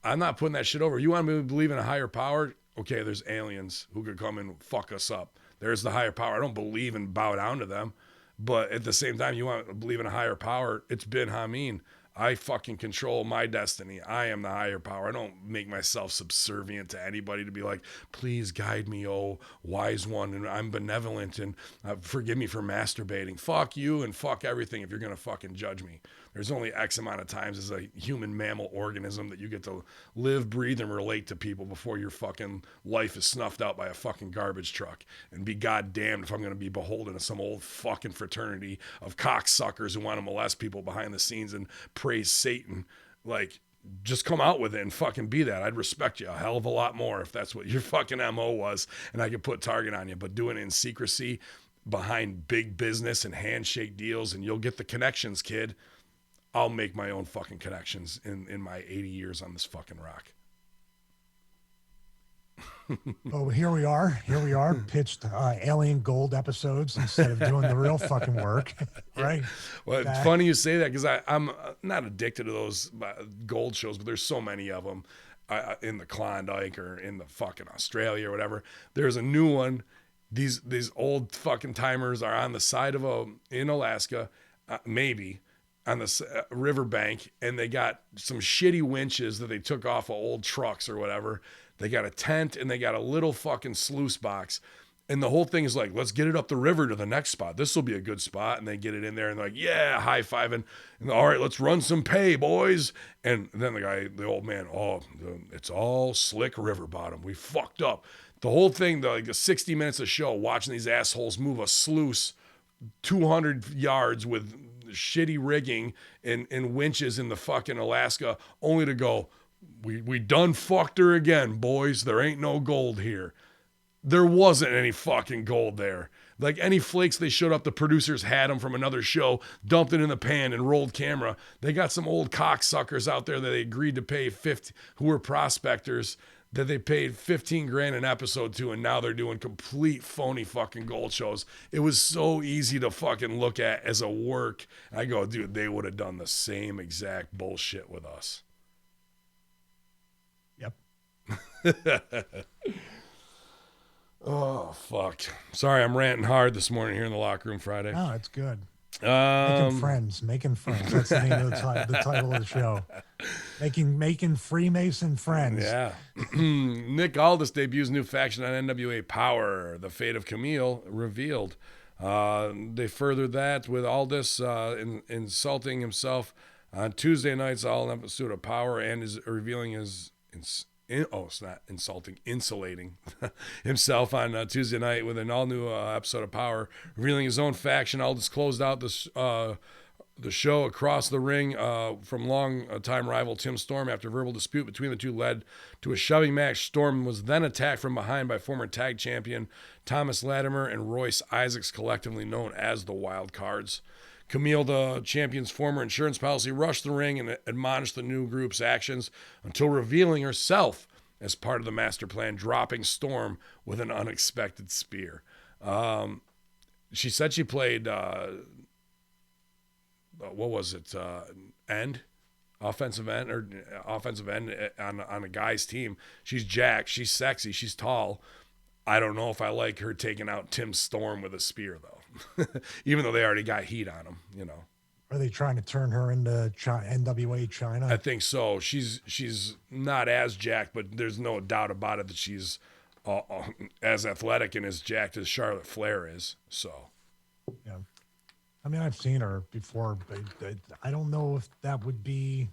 I'm not putting that shit over. You want me to believe in a higher power? Okay, there's aliens who could come and fuck us up. There's the higher power. I don't believe and bow down to them. But at the same time, you want to believe in a higher power. It's been Hamin. I fucking control my destiny. I am the higher power. I don't make myself subservient to anybody to be like, please guide me, oh wise one, and I'm benevolent, and forgive me for masturbating. Fuck you and fuck everything if you're gonna fucking judge me. There's only X amount of times as a human mammal organism that you get to live, breathe, and relate to people before your fucking life is snuffed out by a fucking garbage truck. And be goddamned if I'm going to be beholden to some old fucking fraternity of cocksuckers who want to molest people behind the scenes and praise Satan. Like, just come out with it and fucking be that. I'd respect you a hell of a lot more if that's what your fucking MO was and I could put target on you. But doing it in secrecy behind big business and handshake deals, and you'll get the connections, kid. I'll make my own fucking connections in my 80 years on this fucking rock. Oh, here we are, pitched alien gold episodes instead of doing the real fucking work, right? Well, it's funny you say that because I'm not addicted to those gold shows, but there's so many of them in the Klondike or in the fucking Australia or whatever. There's a new one. These old fucking timers are on the side of in Alaska, maybe, on the riverbank, and they got some shitty winches that they took off of old trucks or whatever. They got a tent and they got a little fucking sluice box. And the whole thing is like, let's get it up the river to the next spot. This will be a good spot. And they get it in there and they're like, yeah, high-fiving. And all right, let's run some pay, boys. And then the old man, it's all slick river bottom. We fucked up. The whole thing, the 60 minutes of show, watching these assholes move a sluice 200 yards with shitty rigging and winches in the fucking Alaska, only to go, we done fucked her again, boys. There ain't no gold here. There wasn't any fucking gold there. Like any flakes they showed up, the producers had them from another show, dumped it in the pan and rolled camera. They got some old cocksuckers out there that they agreed to pay 50, who were prospectors, that they paid 15 grand an episode to, and now they're doing complete phony fucking gold shows. It was so easy to fucking look at as a work. I go, dude, they would have done the same exact bullshit with us. Yep. Oh, fuck. Sorry, I'm ranting hard this morning here in the locker room Friday. No, it's good. Making friends. That's the name of the title of the show. Making Freemason friends. Yeah. Nick Aldis debuts new faction on NWA Power. The fate of Camille revealed. They furthered that with Aldis insulting himself on Tuesday nights, all an episode of Power, and is revealing his it's not insulting, insulating himself on Tuesday night with an all-new episode of Power, revealing his own faction. Aldis closed out the show across the ring from long-time rival Tim Storm after a verbal dispute between the two led to a shoving match. Storm was then attacked from behind by former tag champion Thomas Latimer and Royce Isaacs, collectively known as the Wild Cards. Camille, the champion's former insurance policy, rushed the ring and admonished the new group's actions until revealing herself as part of the master plan, dropping Storm with an unexpected spear. She said she played, offensive end on a guy's team. She's jacked, she's sexy, she's tall. I don't know if I like her taking out Tim Storm with a spear, though. Even though they already got heat on him, you know. Are they trying to turn her into NWA China? I think so. She's not as jacked, but there's no doubt about it that she's as athletic and as jacked as Charlotte Flair is. So, yeah. I mean, I've seen her before, but I don't know if that would be.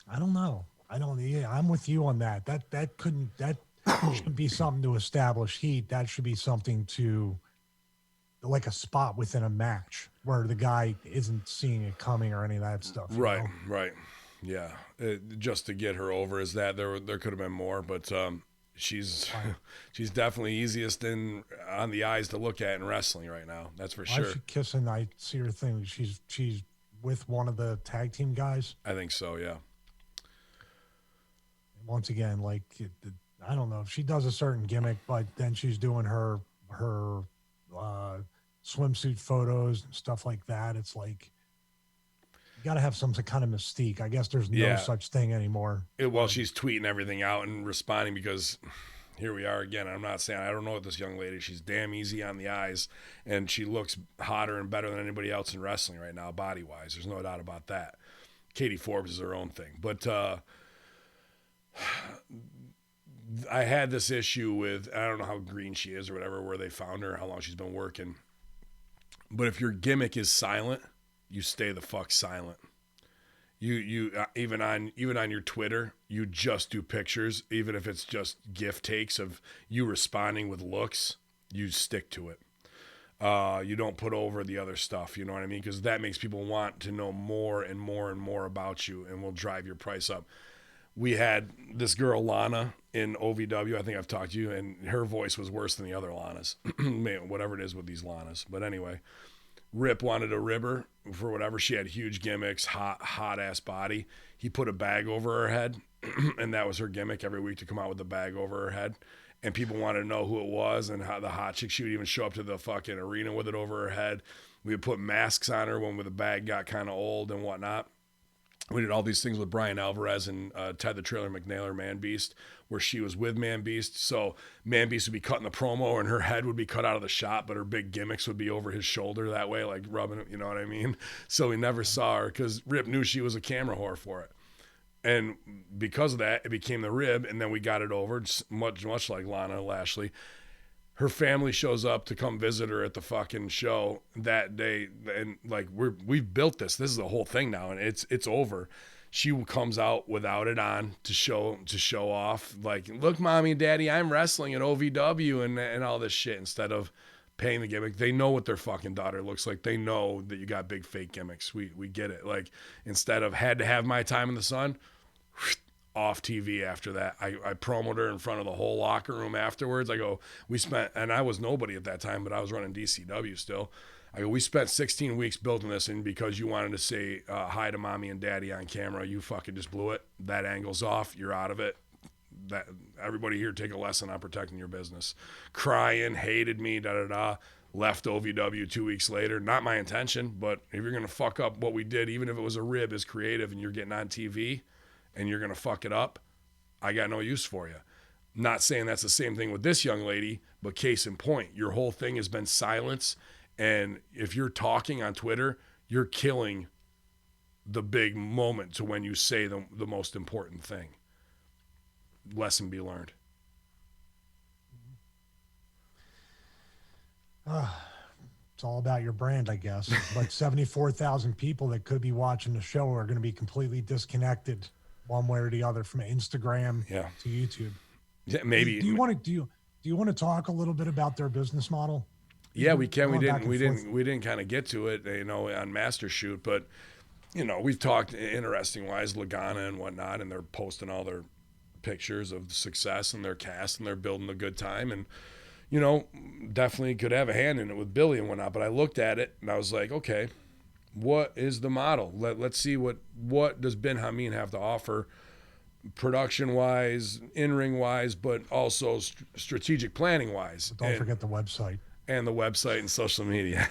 I don't know. Yeah, I'm with you on that. That shouldn't be something to establish heat. That should be something to, like, a spot within a match where the guy isn't seeing it coming or any of that stuff. Right, right. Yeah. Just to get her over is that there could have been more, but she's definitely easiest on the eyes to look at in wrestling right now. That's for sure. Why is she kissing? I see her thing. She's with one of the tag team guys. I think so, yeah. Once again, like, I don't know if she does a certain gimmick, but then she's doing her swimsuit photos and stuff like that. It's like, you got to have some kind of mystique. I guess there's no such thing anymore. She's tweeting everything out and responding because here we are again. I'm not saying I don't know this young lady. She's damn easy on the eyes, and she looks hotter and better than anybody else in wrestling right now, body-wise. There's no doubt about that. Katie Forbes is her own thing. But I had this issue with, I don't know how green she is or whatever, where they found her, how long she's been working. But if your gimmick is silent, you stay the fuck silent. You even on your Twitter, you just do pictures, even if it's just GIF takes of you responding with looks. You stick to it. You don't put over the other stuff. You know what I mean? Because that makes people want to know more and more and more about you, and will drive your price up. We had this girl Lana in OVW. I think I've talked to you, and her voice was worse than the other Lanas. Man, whatever it is with these Lanas. But anyway. Rip wanted a ribber for whatever. She had huge gimmicks, hot ass body. He put a bag over her head, and that was her gimmick every week, to come out with a bag over her head. And people wanted to know who it was and how the hot chick. She would even show up to the fucking arena with it over her head. We would put masks on her when the bag got kind of old and whatnot. We did all these things with Brian Alvarez and Ted the Trailer McNailer, Man Beast, where she was with Man Beast. So Man Beast would be cutting the promo, and her head would be cut out of the shot, but her big gimmicks would be over his shoulder that way, like rubbing it, you know what I mean? So we never saw her because Rip knew she was a camera whore for it. And because of that, it became the Rib, and then we got it over, much like Lana Lashley. Her family shows up to come visit her at the fucking show that day, and like we've built this. This is the whole thing now, and it's over. She comes out without it on to show off, like, look, mommy and daddy, I'm wrestling at OVW and all this shit, instead of paying the gimmick. They know what their fucking daughter looks like. They know that you got big fake gimmicks. We get it. Like, instead of had to have my time in the sun, off TV after that. I promoted her in front of the whole locker room afterwards. I go, and I was nobody at that time, but I was running DCW still. I go, we spent 16 weeks building this, and because you wanted to say hi to mommy and daddy on camera, you fucking just blew it. That angle's off. You're out of it. That everybody here take a lesson on protecting your business. Crying, hated me, da-da-da. Left OVW 2 weeks later. Not my intention, but if you're going to fuck up what we did, even if it was a rib as creative and you're getting on TV, and you're going to fuck it up, I got no use for you. Not saying that's the same thing with this young lady, but case in point, your whole thing has been silence. And if you're talking on Twitter, you're killing the big moment to when you say the most important thing. Lesson be learned. It's all about your brand, I guess. But 74,000 people that could be watching the show are going to be completely disconnected one way or the other from Instagram to YouTube. Yeah, maybe. Do you want to talk a little bit about their business model? Yeah, we can. We didn't kind of get to it, on Master Shoot, but we've talked interesting wise, Lagana and whatnot, and they're posting all their pictures of success and their cast, and they're building a good time, and definitely could have a hand in it with Billy and whatnot. But I looked at it and I was like, okay, what is the model? Let's see what does Ben Hamin have to offer, production wise, in ring wise, but also strategic planning wise. Don't forget the website and social media.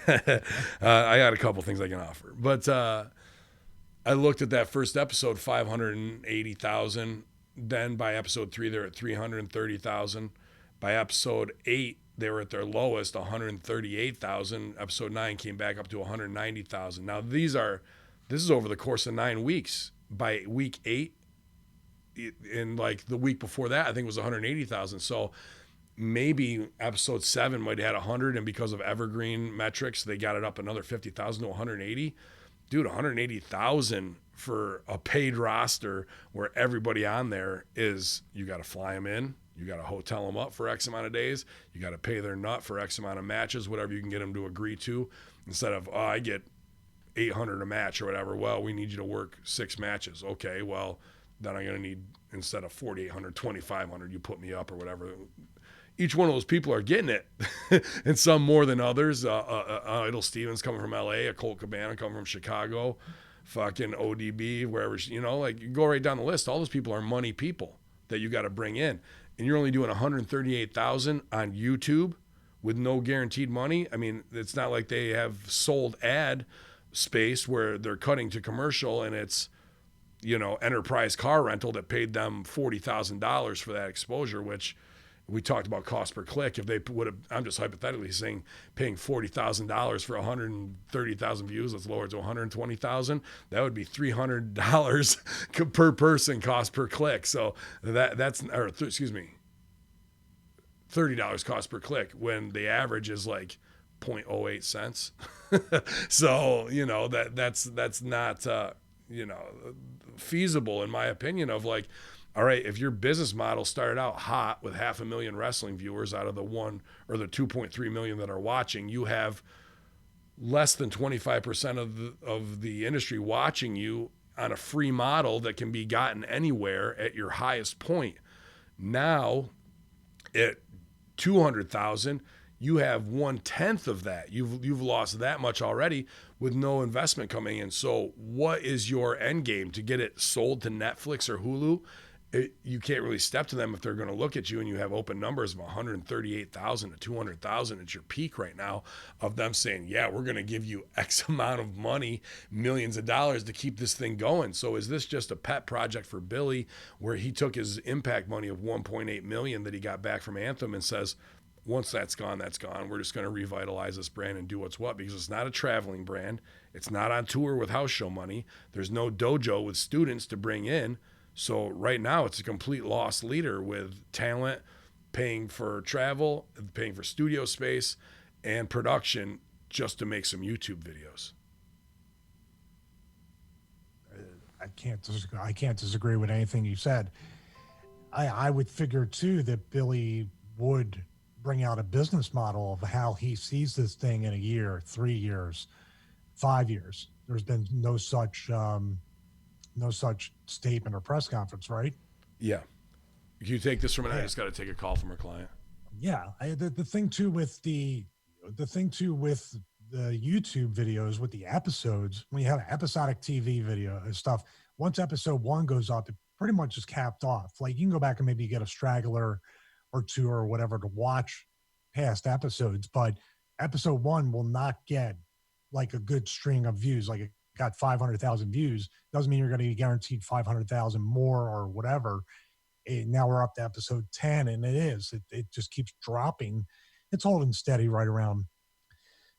I got a couple things I can offer, but I looked at that first episode, 580,000. Then by episode 3, they're at 330,000. By episode 8, they were at their lowest, 138,000. Episode 9 came back up to 190,000. Now this is over the course of 9 weeks. By week 8, in like the week before that, I think it was 180,000. So maybe episode 7 might have had 100, and because of evergreen metrics, they got it up another 50,000 to 180. Dude, 180,000 for a paid roster where everybody on there is, you got to fly them in. You got to hotel them up for X amount of days. You got to pay their nut for X amount of matches, whatever you can get them to agree to. Instead of, I get 800 a match or whatever. Well, we need you to work 6 matches. Okay, well, then I'm going to need, instead of 4,800, 2,500, you put me up or whatever. Each one of those people are getting it, and some more than others. Idol Stevens coming from LA, a Colt Cabana coming from Chicago, fucking ODB, wherever, like you go right down the list. All those people are money people that you got to bring in. And you're only doing 138,000 on YouTube with no guaranteed money. I mean, it's not like they have sold ad space where they're cutting to commercial and it's, Enterprise car rental that paid them $40,000 for that exposure, which we talked about cost per click. If they would have, I'm just hypothetically saying, paying $40,000 for 130,000 views, let's lower it to 120,000. That would be $300 per person cost per click. So excuse me, $30 cost per click when the average is like 0.08 cents. So, that's not, feasible in my opinion of like, all right, if your business model started out hot with 500,000 wrestling viewers out of the 2.3 million that are watching, you have less than 25% of the industry watching you on a free model that can be gotten anywhere at your highest point. Now, at 200,000, you have 1/10 of that. You've lost that much already with no investment coming in. So, what is your end game to get it sold to Netflix or Hulu? You can't really step to them if they're going to look at you and you have open numbers of 138,000 to 200,000 at your peak right now of them saying, yeah, we're going to give you X amount of money, millions of dollars to keep this thing going. So is this just a pet project for Billy where he took his impact money of 1.8 million that he got back from Anthem and says, once that's gone, that's gone. We're just going to revitalize this brand and do what's what, because it's not a traveling brand. It's not on tour with house show money. There's no dojo with students to bring in. So right now it's a complete lost leader with talent, paying for travel, paying for studio space and production just to make some YouTube videos. I can't disagree with anything you said. I would figure too that Billy would bring out a business model of how he sees this thing in a year, 3 years, 5 years. There's been no such statement or press conference, right? Yeah. You take this from an, I just got to take a call from a client. Yeah. The thing too with the YouTube videos, with the episodes, when you have episodic TV video and stuff, once episode 1 goes up, it pretty much is capped off. Like you can go back and maybe get a straggler or 2 or whatever to watch past episodes, but episode 1 will not get like a good string of views. Like it got 500,000 views. Doesn't mean you're going to be guaranteed 500,000 more or whatever. Now we're up to episode 10 and it just keeps dropping. It's holding steady right around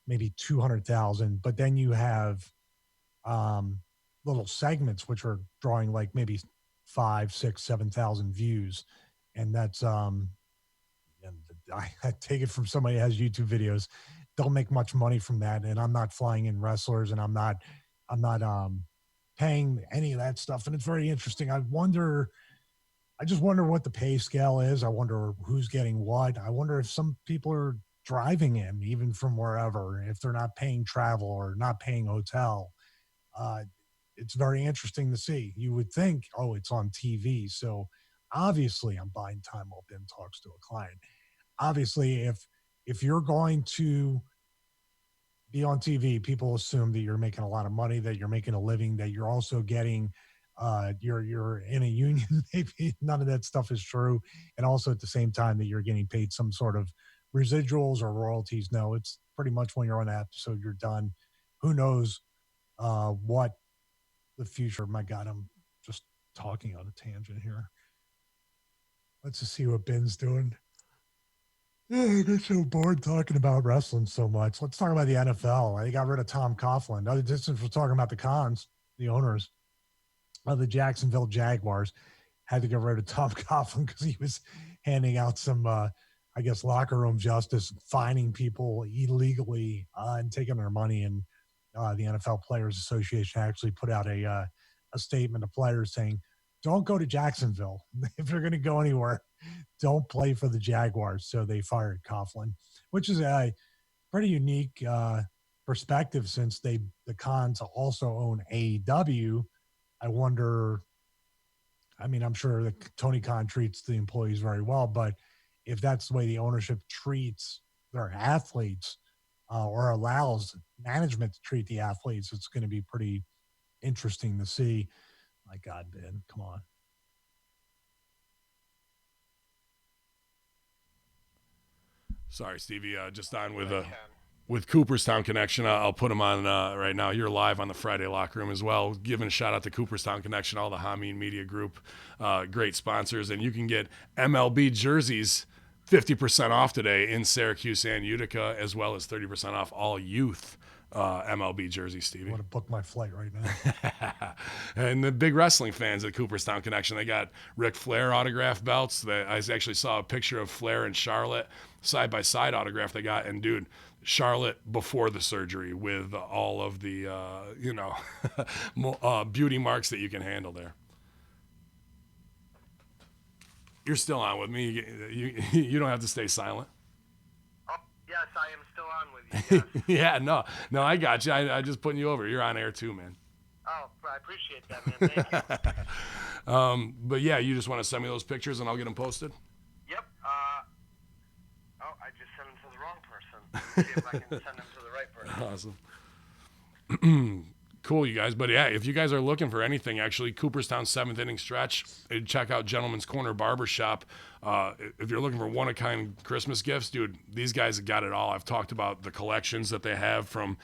maybe 200,000, but then you have little segments which are drawing like maybe 5, 6, 7,000 views. And that's and I take it from somebody who has YouTube videos, don't make much money from that. And I'm not flying in wrestlers and I'm not paying any of that stuff. And it's very interesting. I just wonder what the pay scale is. I wonder who's getting what. I wonder if some people are driving him even from wherever, if they're not paying travel or not paying hotel. It's very interesting to see. You would think, oh, it's on TV. So obviously I'm buying time while Ben talks to a client. Obviously, if you're going to be on TV, people assume that you're making a lot of money, that you're making a living, that you're also getting you're in a union. Maybe none of that stuff is true. And also at the same time that you're getting paid some sort of residuals or royalties. No, it's pretty much when you're on that episode, you're done. Who knows what the future. My God, I'm just talking on a tangent here. Let's just see what Ben's doing. I get so bored talking about wrestling so much. Let's talk about the NFL. They got rid of Tom Coughlin. Other distance, we're talking about the cons, the owners of the Jacksonville Jaguars had to get rid of Tom Coughlin because he was handing out some, I guess, locker room justice, fining people illegally and taking their money. And the NFL Players Association actually put out a statement to players saying, don't go to Jacksonville. If you're going to go anywhere, don't play for the Jaguars. So they fired Coughlin, which is a pretty unique perspective since the Cons also own AEW. I wonder, I mean, I'm sure that Tony Khan treats the employees very well, but if that's the way the ownership treats their athletes or allows management to treat the athletes, it's going to be pretty interesting to see. My God, Ben, come on. Sorry, Stevie, just on with Cooperstown Connection. I'll put them on right now. You're live on the Friday Locker Room as well. Giving a shout out to Cooperstown Connection, all the Hamin Media Group, great sponsors. And you can get MLB jerseys 50% off today in Syracuse and Utica, as well as 30% off all youth MLB jerseys, Stevie. I want to book my flight right now. And the big wrestling fans at Cooperstown Connection, they got Ric Flair autograph belts. I actually saw a picture of Flair and Charlotte side-by-side autograph they got. And, dude, Charlotte before the surgery with all of the, beauty marks that you can handle there. You're still on with me. You don't have to stay silent. Oh, yes, I am still on with you. Yes. Yeah, no, I got you. I just putting you over. You're on air too, man. Oh, I appreciate that, man. Thank you. But yeah, you just want to send me those pictures and I'll get them posted? Yep. I just sent them to the wrong person. See if I can send them to the right person. Awesome. Cool, you guys. But yeah, if you guys are looking for anything, actually, Cooperstown 7th inning stretch, check out Gentleman's Corner Barbershop. If you're looking for one-of-kind Christmas gifts, dude, these guys have got it all. I've talked about the collections that they have from,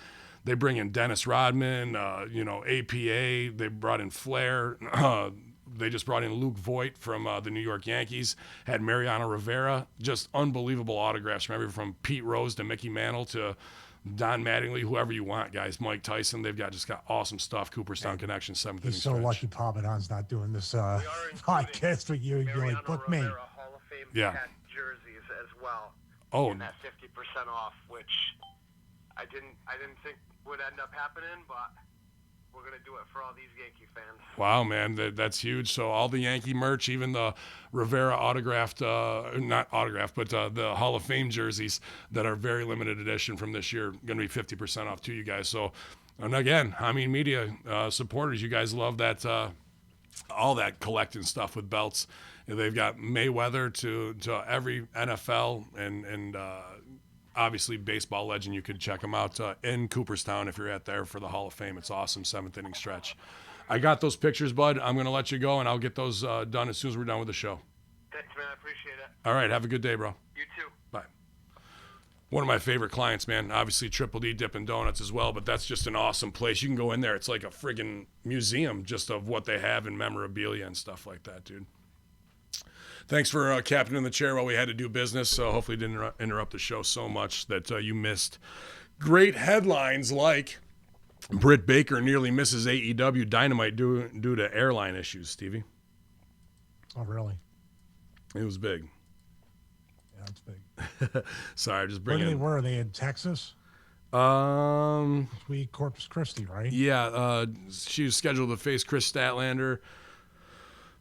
they bring in Dennis Rodman, APA, they brought in Flair, they just brought in Luke Voigt from the New York Yankees, had Mariano Rivera, just unbelievable autographs from everyone from Pete Rose to Mickey Mantle to Don Mattingly, whoever you want, guys. Mike Tyson, they've got awesome stuff. Cooperstown Connection, 7th inning He's so stretch. lucky Papadon's not doing this podcast with you. You're like, book me. Rivera Hall of Fame cat jerseys as well. Oh, and that 50% off, which I didn't think would end up happening, but we're gonna do it for all these Yankee fans. wow, man, that's huge. So all the Yankee merch, even the Rivera autographed, not autographed, but the Hall of Fame jerseys that are very limited edition from this year, going to be 50% off to you guys. So, and again, Hamin Media supporters, you guys love that, all that collecting stuff with belts. They've got Mayweather to every NFL and obviously baseball legend. You could check them out in Cooperstown if you're at there for the Hall of Fame. It's awesome, 7th inning stretch. I got those pictures, bud. I'm going to let you go, and I'll get those done as soon as we're done with the show. Thanks, man. I appreciate it. All right. Have a good day, bro. You too. Bye. One of my favorite clients, man. Obviously, Triple D Dippin' Donuts as well, but that's just an awesome place. You can go in there. It's like a friggin' museum just of what they have in memorabilia and stuff like that, dude. Thanks for captaining the chair while we had to do business. So hopefully it didn't interrupt the show so much that you missed great headlines like Britt Baker nearly misses AEW Dynamite due to airline issues, Stevie. Oh, really? It was big. Yeah, it's big. Sorry, just bringing it. Where are they in Texas? Sweet Corpus Christi, right? Yeah, she was scheduled to face Chris Statlander.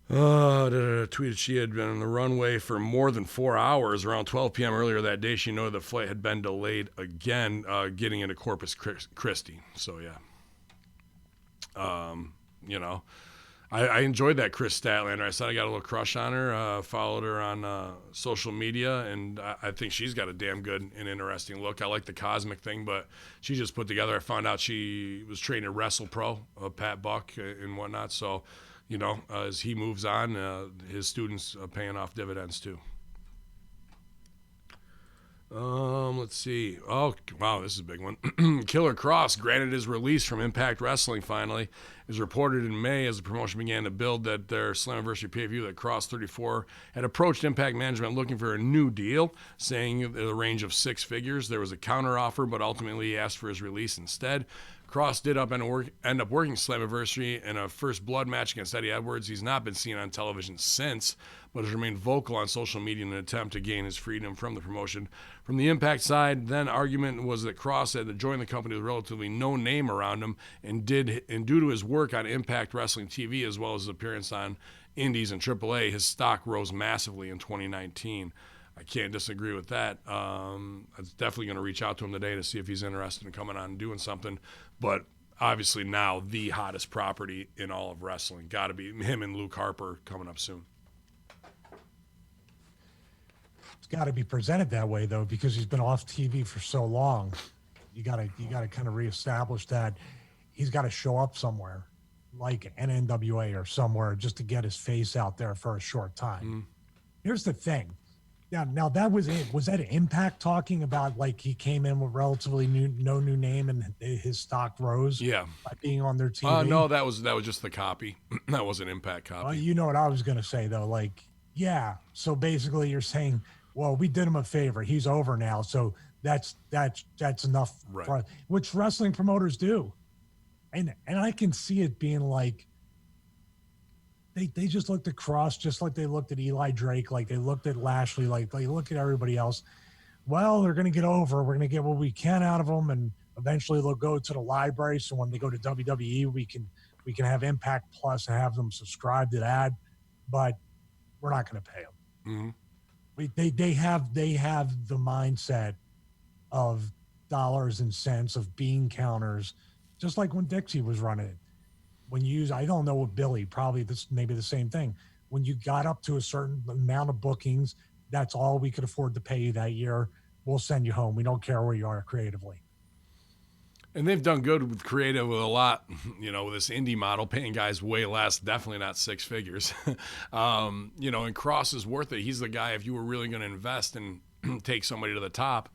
Tweeted she had been on the runway for more than 4 hours. Around 12 p.m. earlier that day, she noted the flight had been delayed again, getting into Corpus Christi. So, yeah. I enjoyed that Chris Statlander. I said I got a little crush on her, followed her on social media, and I think she's got a damn good and interesting look. I like the cosmic thing, but she just put together, I found out she was training at Wrestle Pro, Pat Buck and whatnot. So, as he moves on, his students are paying off dividends too. Let's see. Oh, wow, this is a big one. Killer Kross granted his release from Impact Wrestling finally. It was reported in May as the promotion began to build that their Slammiversary pay-per-view that Kross 34 had approached Impact Management looking for a new deal, saying the range of 6 figures. There was a counter offer, but ultimately he asked for his release instead. Kross did end up working Slammiversary in a first blood match against Eddie Edwards. He's not been seen on television since, but has remained vocal on social media in an attempt to gain his freedom from the promotion. From the Impact side, then argument was that Kross had to join the company with relatively no name around him, and due to his work on Impact Wrestling TV as well as his appearance on Indies and AAA, his stock rose massively in 2019. I can't disagree with that. I'm definitely going to reach out to him today to see if he's interested in coming on and doing something. But obviously now the hottest property in all of wrestling. Got to be him and Luke Harper coming up soon. It's got to be presented that way, though, because he's been off TV for so long. You got to kind of reestablish that he's got to show up somewhere, like an NWA or somewhere, just to get his face out there for a short time. Mm. Here's the thing. Now that was it. Was that Impact talking about like he came in with relatively no new name and his stock rose? Yeah, by being on their TV. No, that was just the copy. That was an Impact copy. You know what I was gonna say though. Like, yeah. So basically, you're saying well, we did him a favor. He's over now, so that's enough. Right. For, which wrestling promoters do, and I can see it being like they just looked at Kross just like they looked at Eli Drake, like they looked at Lashley, like they look at everybody else. Well, they're going to get over. We're going to get what we can out of them, and eventually they'll go to the library. So when they go to WWE, we can have Impact Plus and have them subscribe to that. But we're not going to pay them. Mm-hmm. They have the mindset of dollars and cents, of bean counters, just like when Dixie was running it. When you use, I don't know what Billy, probably this maybe the same thing. When you got up to a certain amount of bookings, that's all we could afford to pay you that year. We'll send you home. We don't care where you are creatively. And they've done good with creative with a lot, with this indie model, paying guys way less, definitely not six figures. And Kross is worth it. He's the guy, if you were really going to invest and take somebody to the top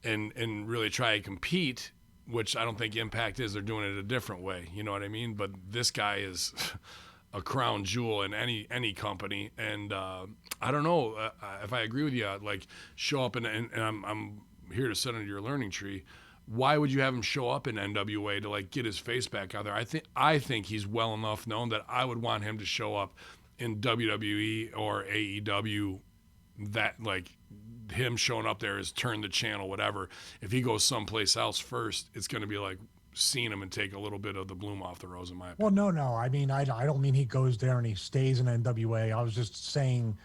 and really try to compete, which I don't think Impact is. They're doing it a different way. You know what I mean? But this guy is a crown jewel in any company. And I don't know if I agree with you. Like, show up and I'm here to sit under your learning tree. Why would you have him show up in NWA to like get his face back out there? I think he's well enough known that I would want him to show up in WWE or AEW. That like him showing up there is turn the channel, whatever. If he goes someplace else first, it's going to be like seeing him and take a little bit of the bloom off the rose, in my opinion. Well, no. I mean, I don't mean he goes there and he stays in NWA. I was just saying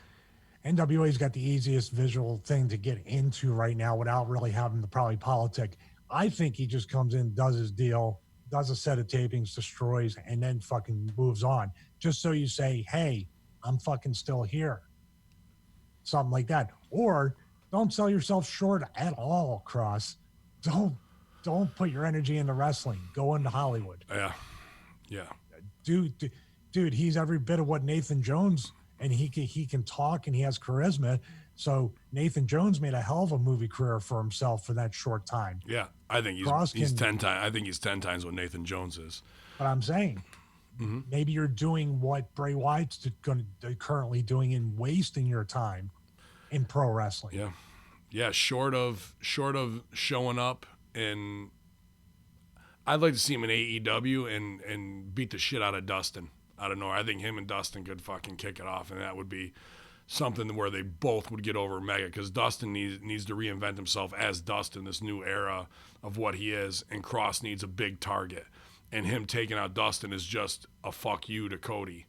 NWA's got the easiest visual thing to get into right now without really having to probably politic. I think he just comes in, does his deal, does a set of tapings, destroys, and then fucking moves on. Just so you say, hey, I'm fucking still here. Something like that. Or don't sell yourself short at all, Kross. Don't put your energy into wrestling. Go into Hollywood. Yeah. Dude, he's every bit of what Nathan Jones, and he can talk and he has charisma. So Nathan Jones made a hell of a movie career for himself for that short time. Yeah, I think he's 10 times. I think he's 10 times what Nathan Jones is. But I'm saying, maybe you're doing what Bray Wyatt's currently doing and wasting your time in pro wrestling. Yeah. Short of showing up, and I'd like to see him in AEW and beat the shit out of Dustin out of nowhere. I think him and Dustin could fucking kick it off, and that would be something where they both would get over Mega, because Dustin needs to reinvent himself as Dustin, this new era of what he is, and Kross needs a big target. And him taking out Dustin is just a fuck you to Cody.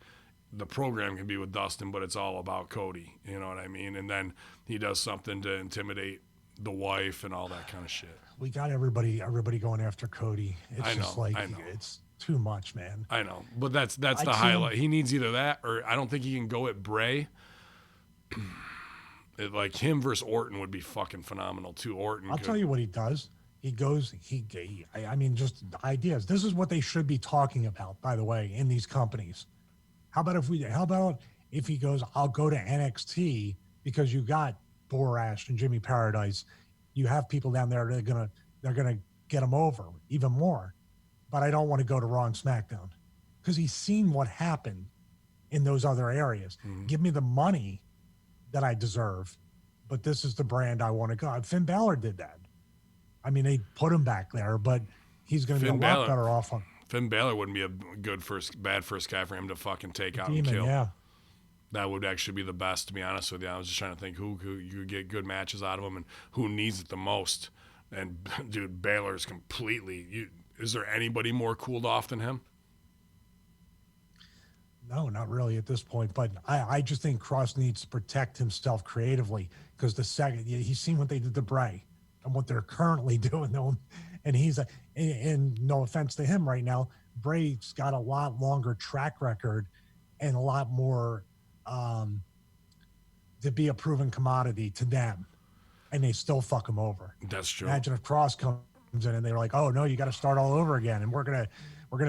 The program can be with Dustin, but it's all about Cody. You know what I mean? And then he does something to intimidate the wife and all that kind of shit. We got everybody going after Cody. It's just like, it's too much, man. I know, but that's the highlight. He needs either that, or I don't think he can go at Bray. Like him versus Orton would be fucking phenomenal too. I'll tell you what he does. He goes, I mean, just ideas. This is what they should be talking about, by the way, in these companies. How about if he goes, I'll go to NXT because you got Borash and Jimmy Paradise. You have people down there that they're gonna get him over even more. But I don't want to go to Raw and SmackDown because he's seen what happened in those other areas. Give me the money that I deserve, but this is the brand I want to go. Finn Balor did that. I mean, they put him back there, but he's going to be a lot better off on. Finn Balor wouldn't be a bad first guy for him to fucking take out and kill. Yeah. That would actually be the best, to be honest with you. I was just trying to think who you could get good matches out of him and who needs it the most. And dude, Balor's completely. Is there anybody more cooled off than him? No, not really at this point. But I just think Kross needs to protect himself creatively, because the second he's seen what they did to Bray and what they're currently doing to him, and and no offense to him right now, Bray's got a lot longer track record and a lot more to be a proven commodity to them, and they still fuck him over. That's true. Imagine if Kross comes in and they're like, "Oh no, you got to start all over again, and we're gonna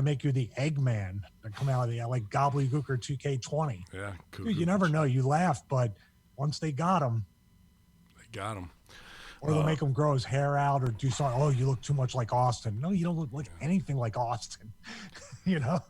make you the Eggman that come out of the like Gobbledygooker 2K20." Yeah, dude, you never know. You laugh, but once they got him, or they'll make him grow his hair out or do something. Oh, you look too much like Austin. No, you don't look like anything like Austin. You know.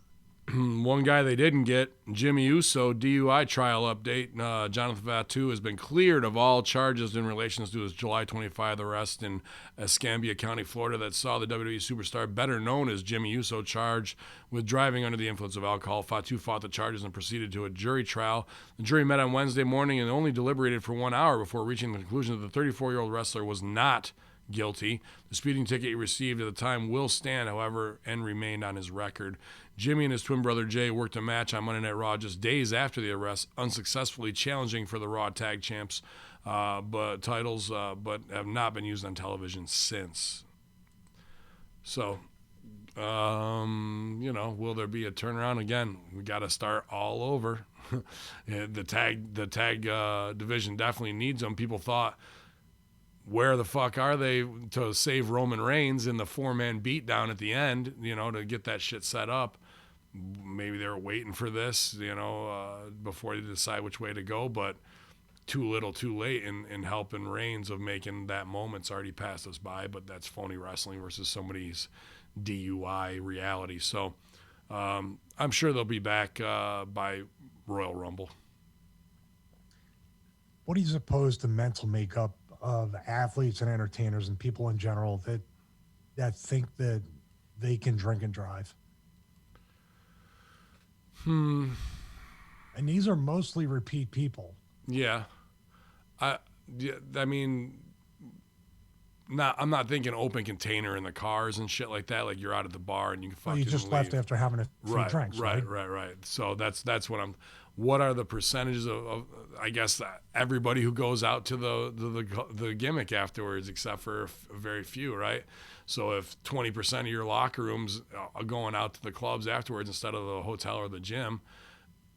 One guy they didn't get, Jimmy Uso, DUI trial update. Jonathan Fatu has been cleared of all charges in relation to his July 25 arrest in Escambia County, Florida, that saw the WWE superstar, better known as Jimmy Uso, charged with driving under the influence of alcohol. Fatu fought the charges and proceeded to a jury trial. The jury met on Wednesday morning and only deliberated for 1 hour before reaching the conclusion that the 34-year-old wrestler was not guilty. The speeding ticket he received at the time will stand, however, and remained on his record. Jimmy and his twin brother Jay worked a match on Monday Night Raw just days after the arrest, unsuccessfully challenging for the Raw Tag Champs titles, but have not been used on television since. So, will there be a turnaround again? We got to start all over. The tag division definitely needs them. People thought, where the fuck are they to save Roman Reigns in the 4-man beatdown at the end, to get that shit set up? Maybe they were waiting for this, before they decide which way to go, but too little too late in helping Reigns of making that moment's already passed us by, but that's phony wrestling versus somebody's DUI reality. So I'm sure they'll be back by Royal Rumble. What do you suppose the mental makeup of athletes and entertainers and people in general that think that they can drink and drive? And these are mostly repeat people. Yeah. I mean, I'm not thinking open container in the cars and shit like that. Like you're out at the bar and you can fucking you just leave. left after having a few drinks, right? Right. So that's what are the percentages of I guess everybody who goes out to the gimmick afterwards, except for very few, right? So if 20% of your locker rooms are going out to the clubs afterwards instead of the hotel or the gym,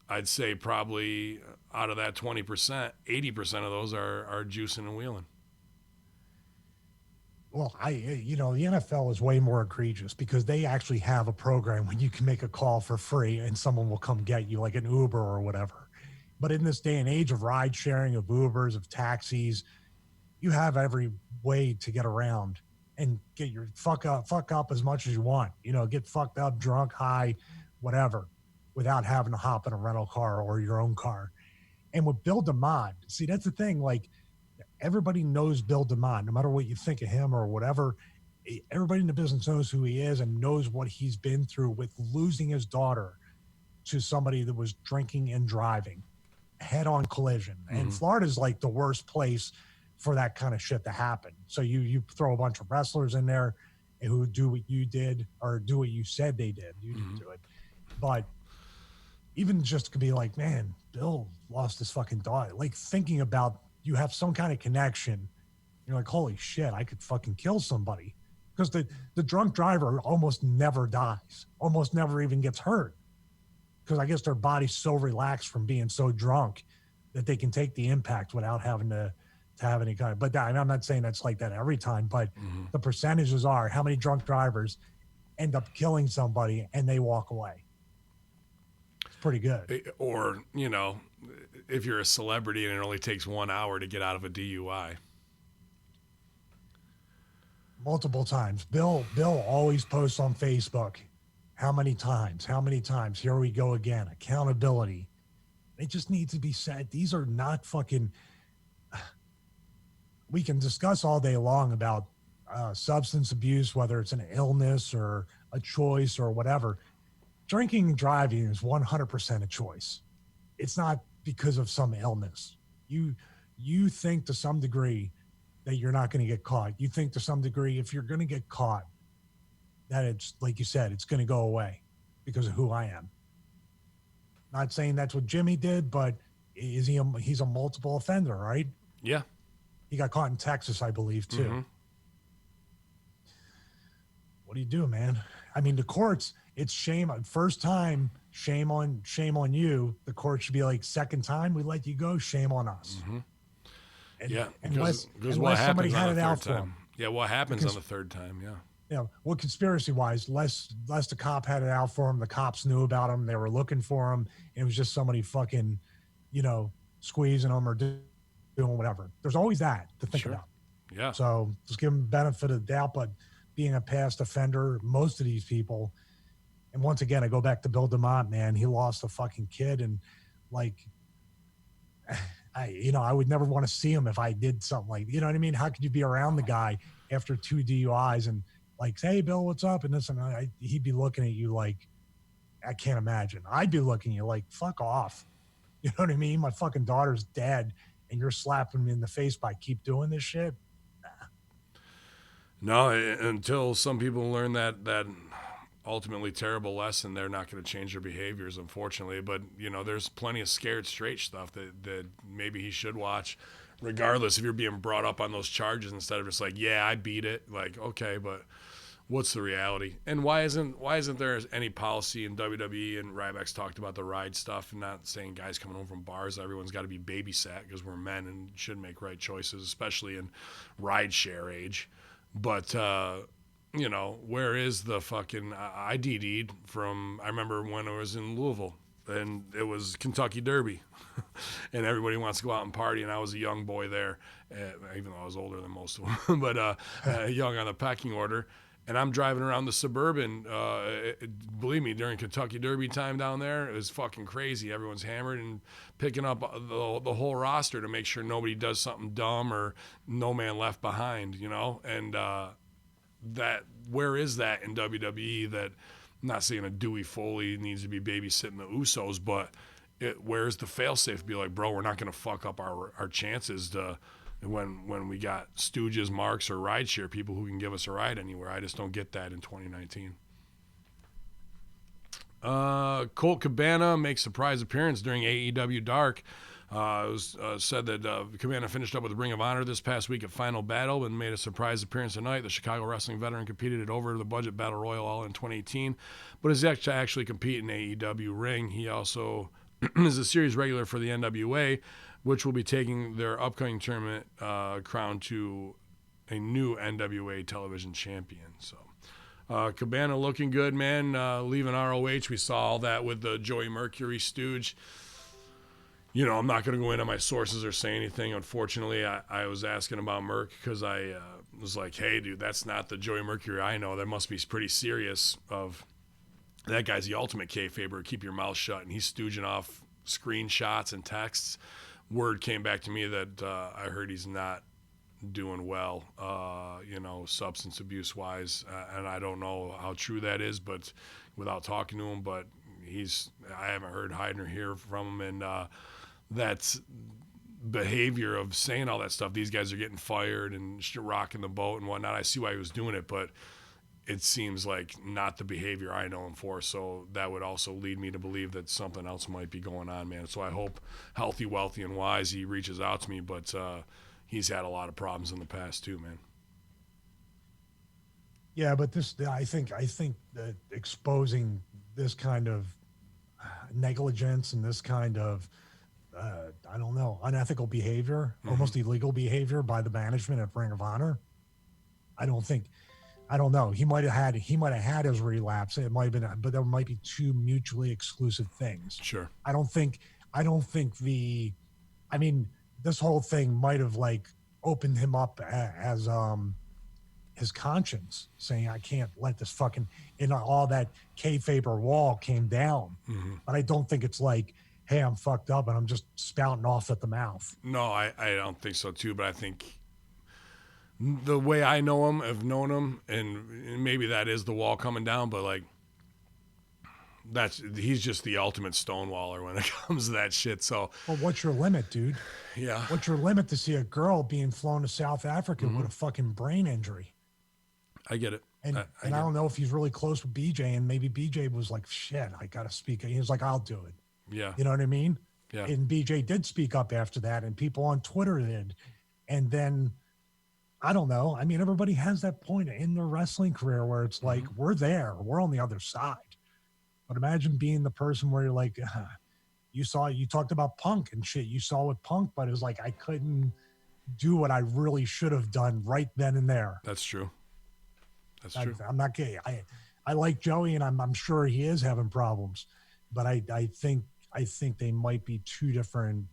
I'd say probably out of that 20%, 80% of those are juicing and wheeling. Well, the NFL is way more egregious because they actually have a program when you can make a call for free and someone will come get you, like an Uber or whatever. But in this day and age of ride sharing, of Ubers, of taxis, you have every way to get around and get your fuck up as much as you want. Get fucked up, drunk, high, whatever, without having to hop in a rental car or your own car. And with Bill DeMott, see, that's the thing, like, everybody knows Bill DeMott, no matter what you think of him or whatever. Everybody in the business knows who he is and knows what he's been through with losing his daughter to somebody that was drinking and driving, head-on collision. Mm-hmm. And Florida's like the worst place for that kind of shit to happen. So you throw a bunch of wrestlers in there who do what you did or do what you said they did. You didn't do it. But even just to be like, man, Bill lost his fucking daughter. Like thinking about, you have some kind of connection. You're like, holy shit, I could fucking kill somebody. Because the drunk driver almost never dies, almost never even gets hurt. Because I guess their body's so relaxed from being so drunk that they can take the impact without having to have any kind of, but I'm not saying that's like that every time, but the percentages are how many drunk drivers end up killing somebody and they walk away. It's pretty good. Or, if you're a celebrity and it only takes 1 hour to get out of a DUI. Multiple times. Bill always posts on Facebook. How many times? Here we go again. Accountability. They just need to be said. These are not fucking, we can discuss all day long about substance abuse, whether it's an illness or a choice or whatever. Drinking and driving is 100% a choice. It's not because of some illness. You think to some degree that you're not going to get caught. You think to some degree, if you're going to get caught, that it's, like you said, it's going to go away because of who I am. Not saying that's what Jimmy did, but he's a multiple offender, right? Yeah. He got caught in Texas, I believe, too. Mm-hmm. What do you do, man? I mean, the courts, it's shame. First time, shame on you. The court should be like, second time, we let you go, shame on us. Mm-hmm. Unless what somebody happens had on the it out third for time? him. Yeah, what happens on the third time? Yeah. Well, conspiracy-wise, less the cop had it out for him. The cops knew about him. They were looking for him. It was just somebody fucking, squeezing him or doing whatever. There's always that to think about. Yeah. So just give him benefit of the doubt. But being a past offender, most of these people, And once again, I go back to Bill DeMott, man. He lost a fucking kid, and like, I would never want to see him if I did something like, you know what I mean? How could you be around the guy after 2 DUIs and like, hey, Bill, what's up? And this, and he'd be looking at you like, I can't imagine. I'd be looking at you like, fuck off. You know what I mean? My fucking daughter's dead, and you're slapping me in the face by keep doing this shit. No, until some people learn that ultimately terrible lesson, they're not going to change their behaviors, unfortunately. But, there's plenty of scared straight stuff that maybe he should watch, regardless if you're being brought up on those charges instead of just like, yeah, I beat it. Like, okay, but what's the reality? And why isn't there any policy in WWE? And Ryback's talked about the ride stuff, and not saying guys coming home from bars, everyone's got to be babysat because we're men and should make right choices, especially in ride share age. But where is the fucking I DD'd from? I remember when I was in Louisville and it was Kentucky Derby, and everybody wants to go out and party, and I was a young boy there, even though I was older than most of them, but young on the pecking order. And I'm driving around the Suburban. Believe me, during Kentucky Derby time down there, it was fucking crazy. Everyone's hammered and picking up the whole roster to make sure nobody does something dumb or no man left behind, And that where is that in WWE? That, I'm not saying a Dewey Foley needs to be babysitting the Usos, but where's the failsafe? Be like, bro, we're not going to fuck up our chances to. When we got Stooges, Marks, or rideshare people who can give us a ride anywhere. I just don't get that in 2019. Colt Cabana makes surprise appearance during AEW Dark. It was said that Cabana finished up with Ring of Honor this past week at Final Battle and made a surprise appearance tonight. The Chicago wrestling veteran competed at Over the Budget Battle Royal all in 2018, but is actually compete in AEW Ring. He also is a series regular for the NWA, which will be taking their upcoming tournament crown to a new NWA television champion. So Cabana looking good, man. Leaving ROH, we saw all that with the Joey Mercury stooge. I'm not going to go into my sources or say anything. Unfortunately, I was asking about Merc because I was like, hey, dude, that's not the Joey Mercury I know. That must be pretty serious. That guy's the ultimate kayfaber. Keep your mouth shut. And he's stooging off screenshots and texts. Word came back to me that I heard he's not doing well, substance abuse wise, and I don't know how true that is, but without talking to him, but I haven't heard hide or hear from him, and that's behavior of saying all that stuff. These guys are getting fired and rocking the boat and whatnot. I see why he was doing it, but it seems like not the behavior I know him for. So that would also lead me to believe that something else might be going on, man. So I hope healthy, wealthy, and wise he reaches out to me. But he's had a lot of problems in the past too, man. Yeah, but I think that exposing this kind of negligence and this kind of I don't know, unethical behavior, almost illegal behavior by the management at Ring of Honor, I don't know. He might have had his relapse. It might have been, but there might be two mutually exclusive things. Sure. I don't think this whole thing might have like opened him up as his conscience, saying I can't let this fucking, all that kayfabe or wall came down. Mm-hmm. But I don't think it's like, hey, I'm fucked up and I'm just spouting off at the mouth. No, I don't think so too. But I think the way I know him, I've known him, and maybe that is the wall coming down, but like he's just the ultimate stonewaller when it comes to that shit. So, well, what's your limit, dude? Yeah. What's your limit to see a girl being flown to South Africa with a fucking brain injury? I get it. And I don't know if he's really close with BJ, and maybe BJ was like, shit, I got to speak. He was like, I'll do it. Yeah. You know what I mean? Yeah. And BJ did speak up after that, and people on Twitter did. And then, I don't know. I mean, everybody has that point in their wrestling career where it's like, we're there. We're on the other side. But imagine being the person where you're like, you talked about Punk and shit. You saw with Punk, but it was like, I couldn't do what I really should have done right then and there. That's true. That's true. I'm not gay. I like Joey, and I'm sure he is having problems, but I think they might be two different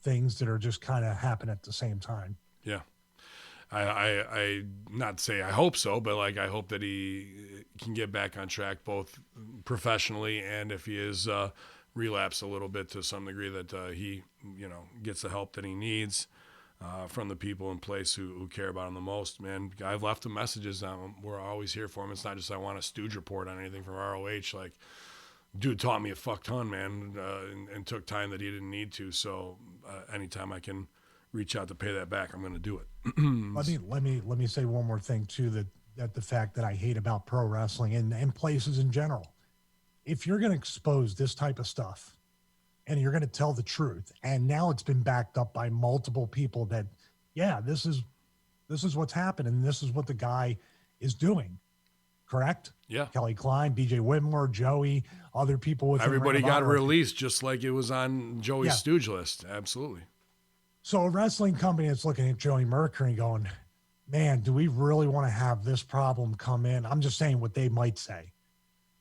things that are just kind of happen at the same time. Yeah. I not to say I hope so, but like I hope that he can get back on track both professionally and if he is relapsed a little bit to some degree that he gets the help that he needs from the people in place who care about him the most. Man, I've left him messages. We're always here for him. It's not just I want a stooge report on anything from ROH. Like, dude taught me a fuck ton, man, and took time that he didn't need to. So anytime I can reach out to pay that back, I'm going to do it. let me say one more thing too, that the fact that I hate about pro wrestling and places in general. If you're going to expose this type of stuff and you're going to tell the truth, and now it's been backed up by multiple people that, yeah, this is what's happening, and this is what the guy is doing. Correct? Yeah. Kelly Klein, BJ Whitmore, Joey, other people with everybody got released just like it was on Joey's stooge list. Absolutely. So a wrestling company that's looking at Joey Mercury going, man, do we really want to have this problem come in? I'm just saying what they might say.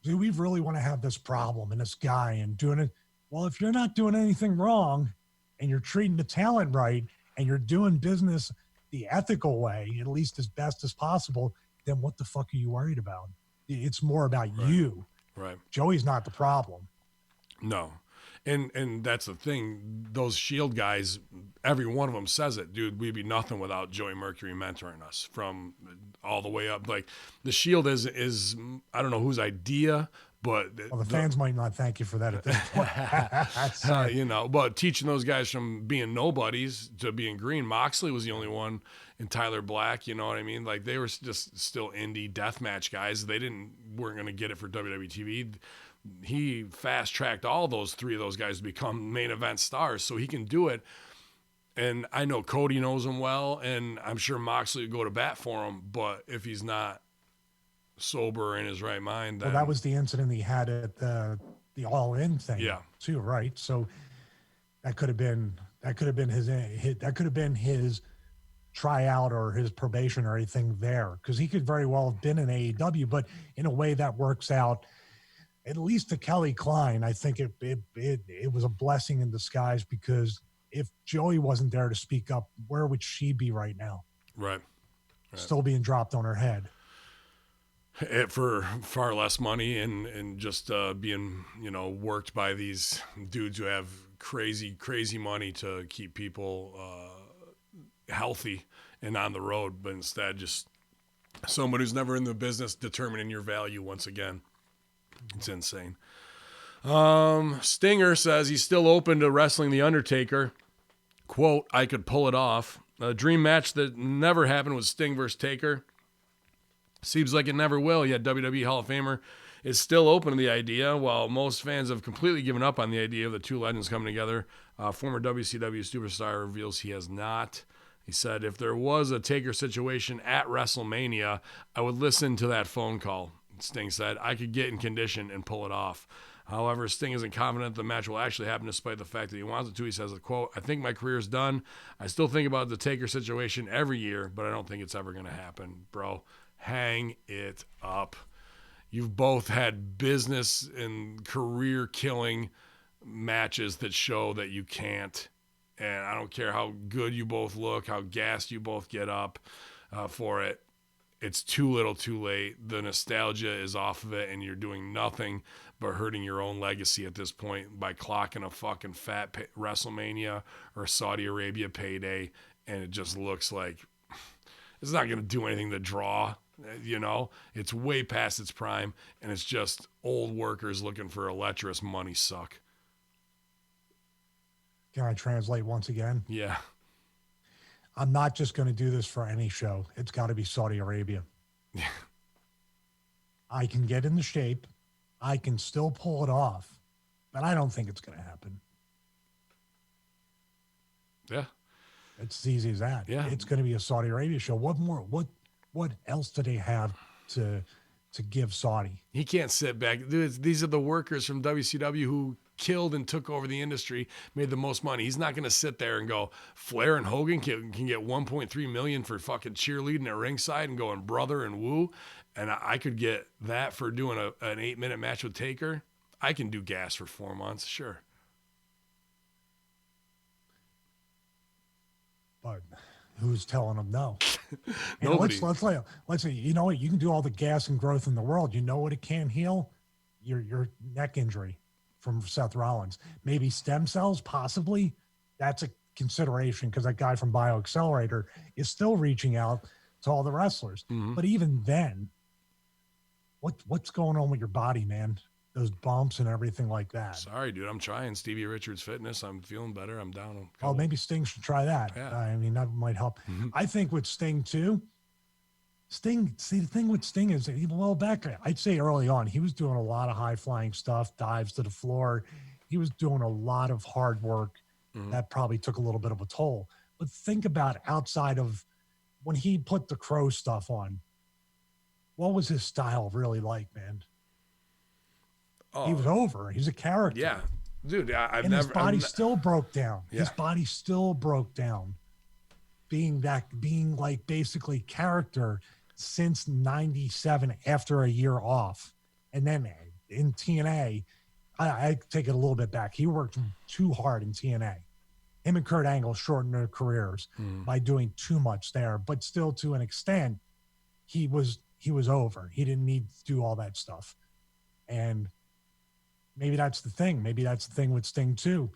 Do we really want to have this problem and this guy and doing it? Well, if you're not doing anything wrong and you're treating the talent right and you're doing business the ethical way, at least as best as possible, then what the fuck are you worried about? It's more about you. Right. Joey's not the problem. No. And that's the thing. Those Shield guys, every one of them says it, dude. We'd be nothing without Joey Mercury mentoring us from all the way up. Like the Shield is I don't know whose idea, but the fans might not thank you for that at this point. But teaching those guys from being nobodies to being green. Moxley was the only one, and Tyler Black. You know what I mean? Like they were just still indie deathmatch guys. They weren't going to get it for WWE TV. He fast tracked all three of those guys to become main event stars, so he can do it. And I know Cody knows him well, and I'm sure Moxley would go to bat for him. But if he's not sober in his right mind, then that was the incident he had at the All In thing, too, right? So that could have been his tryout or his probation or anything there, because he could very well have been in AEW, but in a way that works out. At least to Kelly Klein, I think it was a blessing in disguise, because if Joey wasn't there to speak up, where would she be right now? Right. Still being dropped on her head. For far less money and just being, worked by these dudes who have crazy, crazy money to keep people healthy and on the road, but instead just someone who's never in the business determining your value once again. It's insane. Stinger says he's still open to wrestling The Undertaker. Quote, I could pull it off. A dream match that never happened was Sting versus Taker. Seems like it never will, yet WWE Hall of Famer is still open to the idea. While most fans have completely given up on the idea of the two legends coming together, former WCW superstar reveals he has not. He said, if there was a Taker situation at WrestleMania, I would listen to that phone call. Sting said, I could get in condition and pull it off. However, Sting isn't confident the match will actually happen despite the fact that he wants it to. He says, quote, I think my career's done. I still think about the Taker situation every year, but I don't think it's ever going to happen. Bro, hang it up. You've both had business and career-killing matches that show that you can't. And I don't care how good you both look, how gassed you both get up for it. It's too little too late. The nostalgia is off of it, and you're doing nothing but hurting your own legacy at this point by clocking a fucking fat WrestleMania or Saudi Arabia payday, and it just looks like it's not going to do anything to draw, It's way past its prime, and it's just old workers looking for a lecherous money suck. Can I translate once again? Yeah. I'm not just going to do this for any show. It's got to be Saudi Arabia. Yeah. I can get into shape. I can still pull it off, but I don't think it's going to happen. Yeah. It's as easy as that. Yeah. It's going to be a Saudi Arabia show. What more? What else do they have to give Saudi? He can't sit back. Dude, these are the workers from WCW who killed and took over the industry, made the most money. He's not going to sit there and go, Flair and Hogan can get $1.3 million for fucking cheerleading at ringside and going brother and woo. And I could get that for doing an 8-minute match with Taker. I can do gas for 4 months. Sure. But who's telling them no? And Nobody. let's say, you know what? You can do all the gas and growth in the world. You know what it can't heal? Your neck injury from Seth Rollins. Maybe stem cells, possibly. That's a consideration because that guy from BioAccelerator is still reaching out to all the wrestlers. Mhm. But even then, what's going on with your body, man? Those bumps and everything like that. Sorry, dude. I'm trying Stevie Richards Fitness. I'm feeling better. I'm down. Oh, maybe Sting should try that. Yeah. I mean, that might help. Mhm. I think with Sting too. Sting, see, the thing with Sting is, well, back, I'd say early on, he was doing a lot of high flying stuff, dives to the floor. He was doing a lot of hard work. Mhm. That probably took a little bit of a toll. But think about outside of when he put the Kross stuff on, what was his style really like, man? He was over. He's a character. Yeah, dude. I've and never. his body still broke down. Yeah. His body still broke down. Being like basically character since '97 after a year off. And then in TNA, I take it a little bit back. He worked too hard in TNA. Him and Kurt Angle shortened their careers by doing too much there, but still to an extent, he was over. He didn't need to do all that stuff. And maybe that's the thing. Maybe that's the thing with Sting too,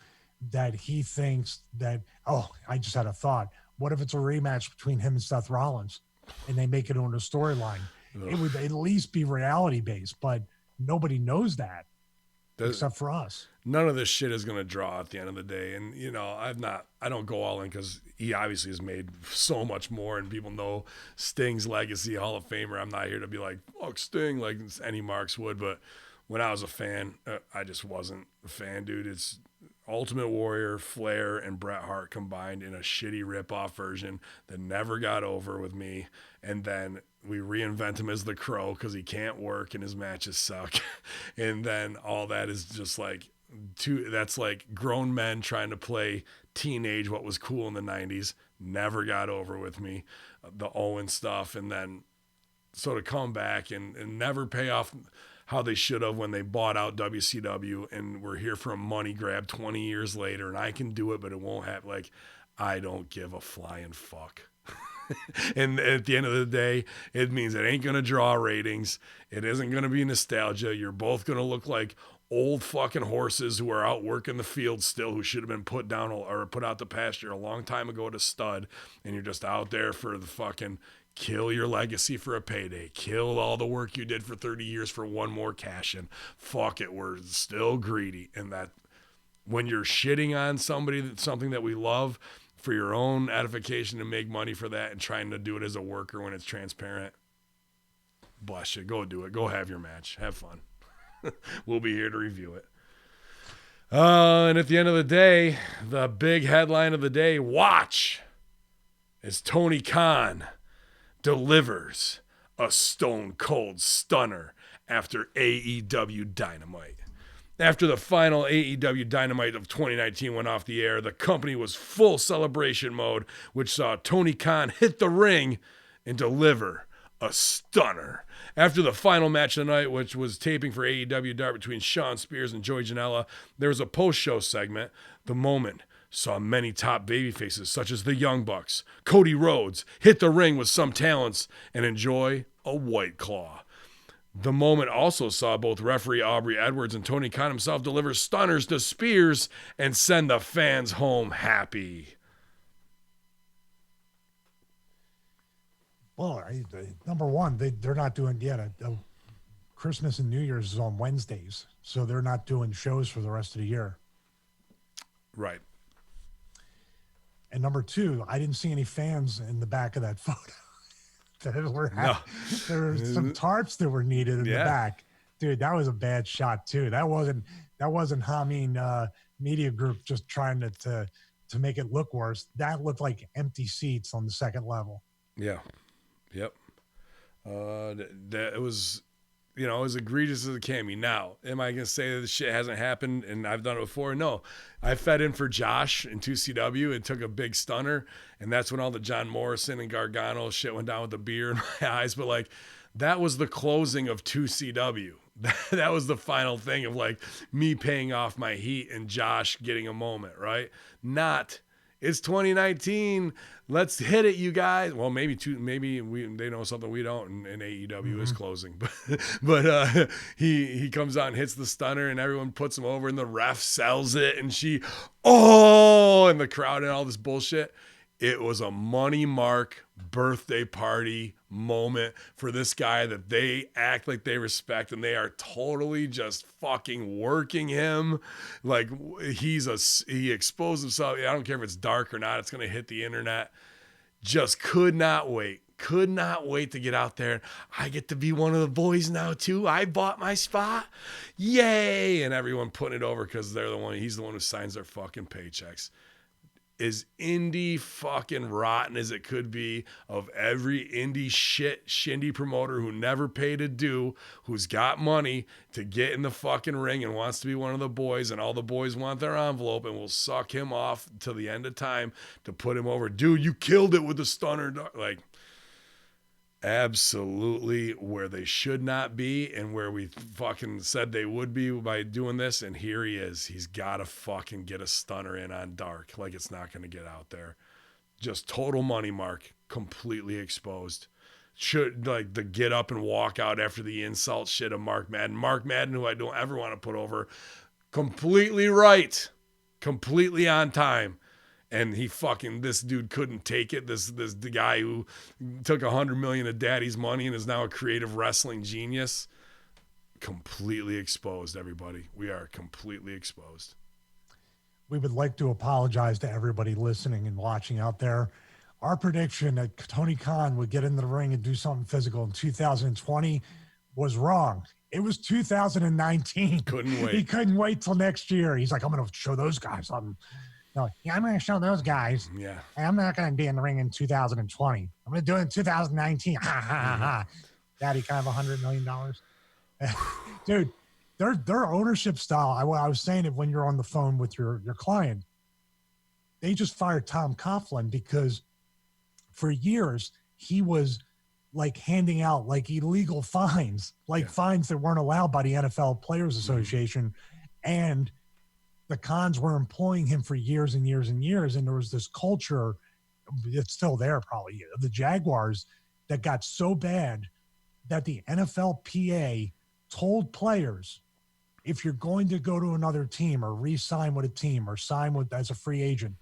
that he thinks that, oh, I just had a thought. What if it's a rematch between him and Seth Rollins and they make it on a storyline? It would at least be reality based, but nobody knows that except for us. None of this shit is going to draw at the end of the day. And, you know, I don't go all in because he obviously has made so much more and people know Sting's legacy, Hall of Famer. I'm not here to be like, fuck Sting, like any Marks would. But when I was a fan, I just wasn't a fan, dude. It's Ultimate Warrior, Flair, and Bret Hart combined in a shitty rip-off version that never got over with me. And then we reinvent him as the Crow because he can't work and his matches suck. And then all that is just like, that's like grown men trying to play teenage what was cool in the 90s. Never got over with me. The Owen stuff. And then so to come back and never pay off how they should have when they bought out WCW and we're here for a money grab 20 years later and I can do it, but it won't happen. Like, I don't give a flying fuck. And at the end of the day, it means it ain't going to draw ratings. It isn't going to be nostalgia. You're both going to look like old fucking horses who are out working the field still, who should have been put down or put out the pasture a long time ago to stud. And you're just out there for the fucking kill your legacy for a payday. Kill all the work you did for 30 years for one more cash in. Fuck it. We're still greedy. And that when you're shitting on something that we love for your own edification to make money for that and trying to do it as a worker when it's transparent, bless you. Go do it. Go have your match. Have fun. We'll be here to review it. And at the end of the day, the big headline of the day, watch, is Tony Khan delivers a stone cold stunner after AEW Dynamite. After the final AEW Dynamite of 2019 went off the air, the company was full celebration mode, which saw Tony Khan hit the ring and deliver a stunner. After the final match of the night, which was taping for AEW Dark between Shawn Spears and Joey Janela, there was a post-show segment. The moment saw many top babyfaces such as the Young Bucks, Cody Rhodes, hit the ring with some talents and enjoy a White Claw. The moment also saw both referee Aubrey Edwards and Tony Khan himself deliver stunners to Spears and send the fans home happy. Well, number one, they're not doing yet. Christmas and New Year's is on Wednesdays, so they're not doing shows for the rest of the year. Right. And number two, I didn't see any fans in the back of that photo. There were some tarps that were needed in the back. Dude, that was a bad shot too. That wasn't Hamin Media Group just trying to make it look worse. That looked like empty seats on the second level. Yeah. Yep. It was, as egregious as it can be. Now, am I going to say that this shit hasn't happened and I've done it before? No. I fed in for Josh in 2CW and took a big stunner, and that's when all the John Morrison and Gargano shit went down with the beer in my eyes. But, that was the closing of 2CW. That was the final thing of, me paying off my heat and Josh getting a moment, right? Not It's 2019. Let's hit it, you guys. Well, maybe they know something we don't, and AEW is closing. But he comes out and hits the stunner, and everyone puts him over, and the ref sells it, and and the crowd and all this bullshit. It was a Money Mark birthday party moment for this guy that they act like they respect, and they are totally just fucking working him. Like he exposed himself. I don't care if it's dark or not. It's going to hit the internet. Just could not wait to get out there. I get to be one of the boys now too. I bought my spot. Yay. And everyone putting it over because he's the one who signs their fucking paychecks. As indie fucking rotten as it could be, of every indie shindy promoter who never paid a due, who's got money to get in the fucking ring and wants to be one of the boys, and all the boys want their envelope and will suck him off till the end of time to put him over. Dude, you killed it with the stunner. Like, absolutely where they should not be, and where we fucking said they would be by doing this, and here he is. He's got to fucking get a stunner in on Dark. Like, it's not going to get out there. Just total Money Mark, completely exposed. Should, like, the get up and walk out after the insult shit of Mark Madden, who I don't ever want to put over, completely right, completely on time. And this dude couldn't take it. The guy who took $100 million of daddy's money and is now a creative wrestling genius, completely exposed, everybody. We are completely exposed. We would like to apologize to everybody listening and watching out there. Our prediction that Tony Khan would get in the ring and do something physical in 2020 was wrong. It was 2019. Couldn't wait. He couldn't wait till next year. He's like, I'm going to show those guys something. No, yeah, I'm going to show those guys. Yeah. I'm not going to be in the ring in 2020. I'm going to do it in 2019. Ha, ha, ha, ha. Daddy, can I have $100 million? Dude, their ownership style, I was saying it when you're on the phone with your client, they just fired Tom Coughlin because for years he was like handing out like illegal fines, fines that weren't allowed by the NFL Players Association. And the Khans were employing him for years and years and years. And there was this culture, it's still there probably, the Jaguars, that got so bad that the NFLPA told players, if you're going to go to another team or re-sign with a team or sign with as a free agent,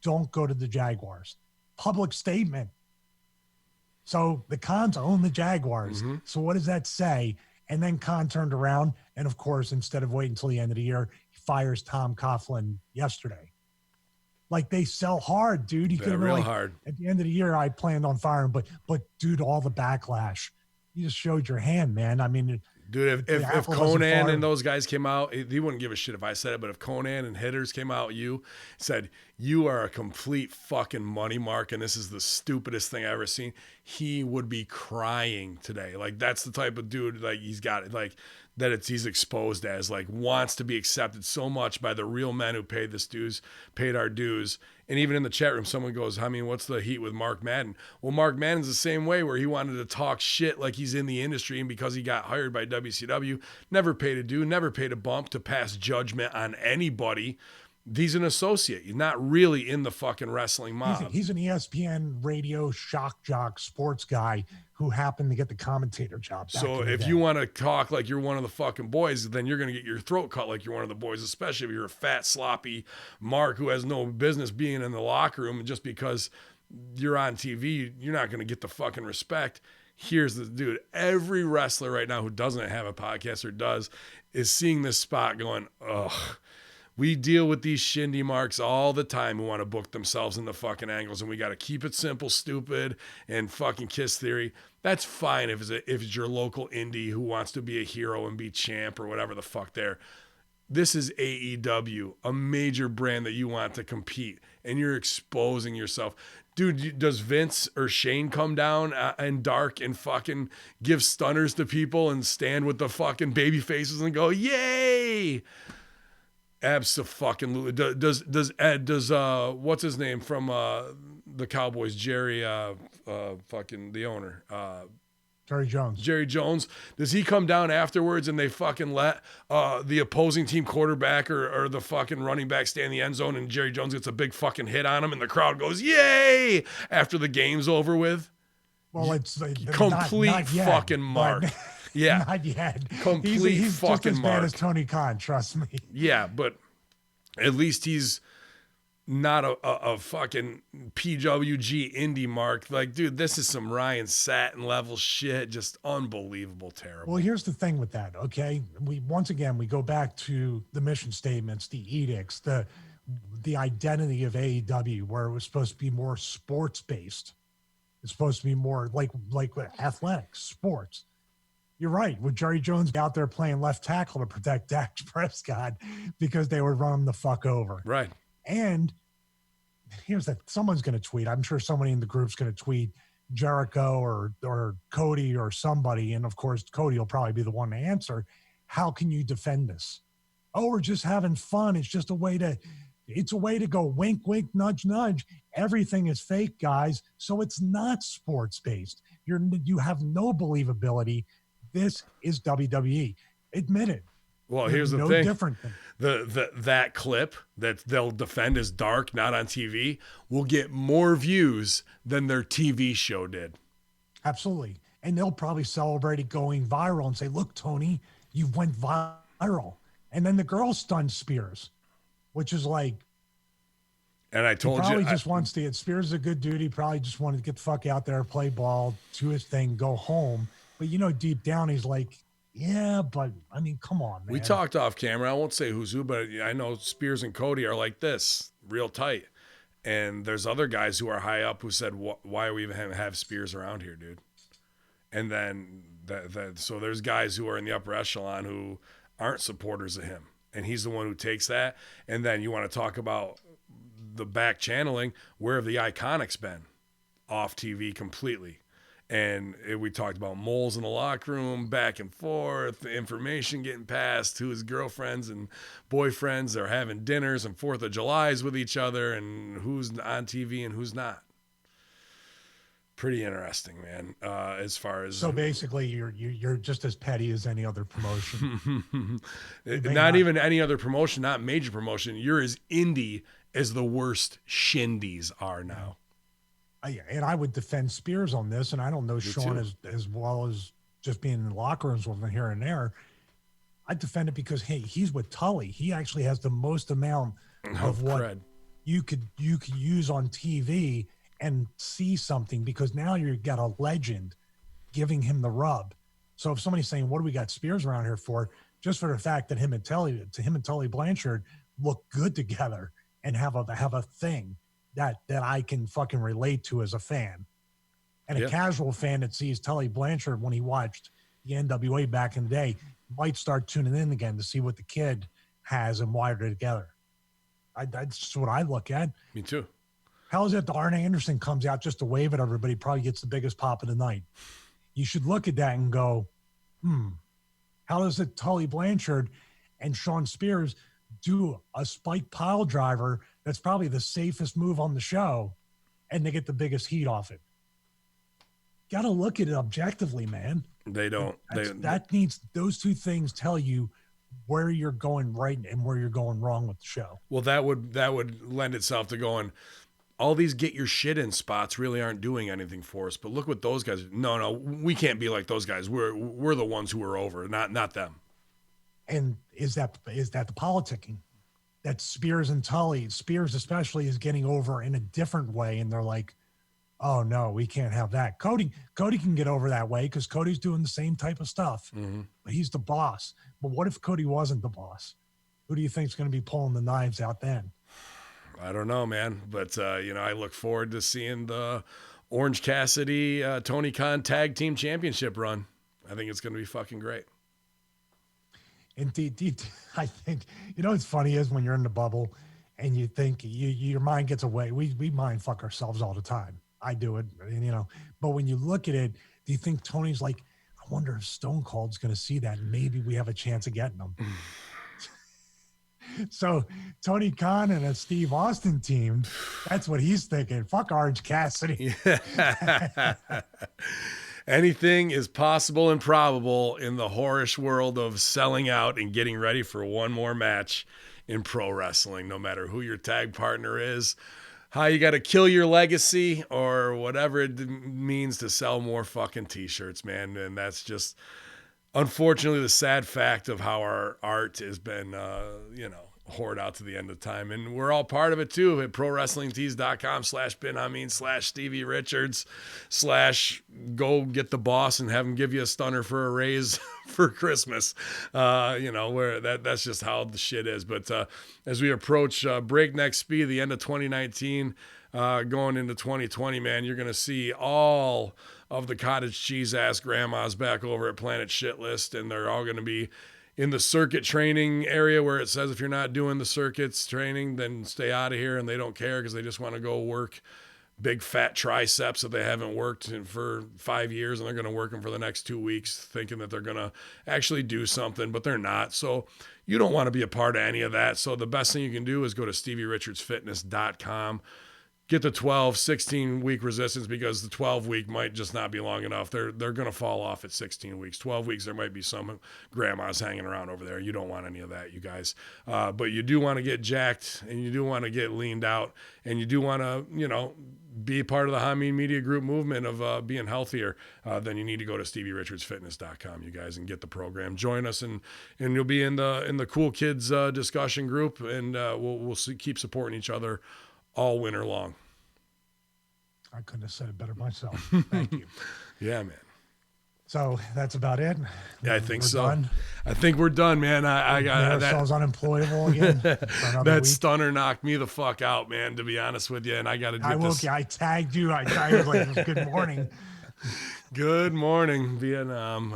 don't go to the Jaguars. Public statement. So the Khans own the Jaguars. Mm-hmm. So what does that say? And then Khan turned around, and of course, instead of waiting until the end of the year, he fires Tom Coughlin yesterday. Like, they sell hard, dude. He could have been like, hard. At the end of the year, I planned on firing, but dude, all the backlash. You just showed your hand, man. I mean, dude, if Conan and those guys came out, he wouldn't give a shit if I said it, but if Conan and Hitters came out, said, you are a complete fucking Money Mark, and this is the stupidest thing I've ever seen, he would be crying today. Like, that's the type of dude, like, he's got it, like, he's exposed as, like, wants to be accepted so much by the real men who paid our dues. And even in the chat room, someone goes, I mean, what's the heat with Mark Madden? Well, Mark Madden's the same way, where he wanted to talk shit like he's in the industry, and because he got hired by WCW, never paid a due, never paid a bump to pass judgment on anybody. He's an associate. He's not really in the fucking wrestling mob. He's an ESPN radio shock jock sports guy who happened to get the commentator job. So if you want to talk like you're one of the fucking boys, then you're going to get your throat cut like you're one of the boys, especially if you're a fat, sloppy Mark who has no business being in the locker room. And just because you're on TV, you're not going to get the fucking respect. Here's the dude. Every wrestler right now who doesn't have a podcast or does is seeing this spot going, ugh. We deal with these shindy marks all the time who want to book themselves in the fucking angles, and we got to keep it simple, stupid, and fucking kiss theory. That's fine if it's your local indie who wants to be a hero and be champ or whatever the fuck there. This is AEW, a major brand that you want to compete, and you're exposing yourself. Dude, does Vince or Shane come down and Dark and fucking give stunners to people and stand with the fucking baby faces and go, yay? Abso-fucking-lutely. Does what's his name from the Cowboys, Jerry, fucking the owner, Jerry Jones. Jerry Jones, does he come down afterwards and they fucking let the opposing team quarterback or the fucking running back stay in the end zone and Jerry Jones gets a big fucking hit on him and the crowd goes, yay, after the game's over with? Well, it's complete not yet, fucking mark. Yeah. Not yet. Complete he's fucking just as mark. bad as Tony Khan, trust me. Yeah, but at least he's not a fucking PWG indie mark. Like, dude, this is some Ryan Satin level shit. Just unbelievable, terrible. Well, here's the thing with that, okay? We go back to the mission statements, the edicts, the identity of AEW, where it was supposed to be more sports based. It's supposed to be more like athletics, sports. You're right. With Jerry Jones out there playing left tackle to protect Dak Prescott because they would run him the fuck over. Right. And here's that someone's going to tweet. I'm sure somebody in the group's going to tweet Jericho or Cody or somebody. And of course, Cody will probably be the one to answer. How can you defend this? Oh, we're just having fun. It's just a way to go wink, wink, nudge, nudge. Everything is fake, guys. So it's not sports based. You have no believability. This is WWE. Admit it. Well, here's the thing. Different than that clip that they'll defend as dark, not on TV, will get more views than their TV show did. Absolutely. And they'll probably celebrate it going viral and say, look, Tony, you went viral. And then the girl stunned Spears, which is like, and I told he probably you, just wants to get Spears is a good dude. He probably just wanted to get the fuck out there, play ball, do his thing, go home. But deep down, he's like, yeah, but I mean, come on, man. We talked off camera. I won't say who's who, but I know Spears and Cody are like this, real tight. And there's other guys who are high up who said, why are we even have Spears around here, dude? And then so there's guys who are in the upper echelon who aren't supporters of him. And he's the one who takes that. And then you want to talk about the back channeling. Where have the Iconics been? Off TV completely. And we talked about moles in the locker room, back and forth, the information getting passed to his girlfriends and boyfriends. They're having dinners and 4th of Julys with each other and who's on TV and who's not. Pretty interesting, man, as far as... So basically, you're just as petty as any other promotion. not even any other promotion, not major promotion. You're as indie as the worst shindies are now. And I would defend Spears on this, and I don't know Sean as well as just being in the locker rooms with him here and there. I defend it because, hey, he's with Tully. He actually has the most amount of what you could use on TV and see something, because now you've got a legend giving him the rub. So if somebody's saying, what do we got Spears around here for? Just for the fact that him and Tully Blanchard look good together and have a thing that I can fucking relate to as a fan. And a casual fan that sees Tully Blanchard when he watched the NWA back in the day might start tuning in again to see what the kid has and why they're together. That's just what I look at. Me too. How is it that Arn Anderson comes out just to wave at everybody, probably gets the biggest pop of the night? You should look at that and go, how does it Tully Blanchard and Sean Spears do a spike pile driver that's probably the safest move on the show, and they get the biggest heat off it? Got to look at it objectively, man. They don't. Those two things tell you where you're going right and where you're going wrong with the show. Well, that would lend itself to going, all these get your shit in spots really aren't doing anything for us. But look what those guys. No, we can't be like those guys. We're the ones who are over, not them. And is that the politicking? That Spears and Tully, Spears especially, is getting over in a different way, and they're like, oh no, we can't have that. Cody can get over that way because Cody's doing the same type of stuff, but he's the boss. But what if Cody wasn't the boss? Who do you think is going to be pulling the knives out then? I don't know, man. But, I look forward to seeing the Orange Cassidy, Tony Khan Tag Team Championship run. I think it's going to be fucking great. Indeed, I think, what's funny is when you're in the bubble and you think your mind gets away. We mind fuck ourselves all the time. I do it, but when you look at it, do you think Tony's like, I wonder if Stone Cold's going to see that and maybe we have a chance of getting them. So Tony Khan and a Steve Austin team, that's what he's thinking. Fuck Orange Cassidy. anything is possible and probable in the whorish world of selling out and getting ready for one more match in pro wrestling, no matter who your tag partner is, how you got to kill your legacy, or whatever it means to sell more fucking t-shirts, man. And that's just, unfortunately, the sad fact of how our art has been, hoard out to the end of time. And we're all part of it too at prowrestlingtees.com/Ben Hamin /Stevie Richards / go get the boss and have him give you a stunner for a raise for Christmas. Where that's just how the shit is. But as we approach breakneck speed, the end of 2019, going into 2020, man, you're going to see all of the cottage cheese ass grandmas back over at Planet Shitlist, and they're all going to be in the circuit training area where it says if you're not doing the circuits training, then stay out of here. And they don't care because they just want to go work big fat triceps that they haven't worked in for 5 years, and they're going to work them for the next 2 weeks thinking that they're going to actually do something, but they're not. So you don't want to be a part of any of that. So the best thing you can do is go to StevieRichardsFitness.com. Get the 12, 16-week resistance, because the 12-week might just not be long enough. They're going to fall off at 16 weeks. 12 weeks, there might be some grandmas hanging around over there. You don't want any of that, you guys. But you do want to get jacked, and you do want to get leaned out, and you do want to, be part of the Hamin Media Group movement of being healthier. Then you need to go to StevieRichardsFitness.com, you guys, and get the program. Join us, and you'll be in the cool kids discussion group, and we'll keep supporting each other all winter long. I couldn't have said it better myself. Thank you. Yeah, man. So that's about it. Yeah, I think We're so. done. I think we're done, man. I got that. Ourselves unemployable again. That stunner knocked me the fuck out, man, to be honest with you. And I got to do this. I tagged you. I was like, good morning. Good morning, Vietnam.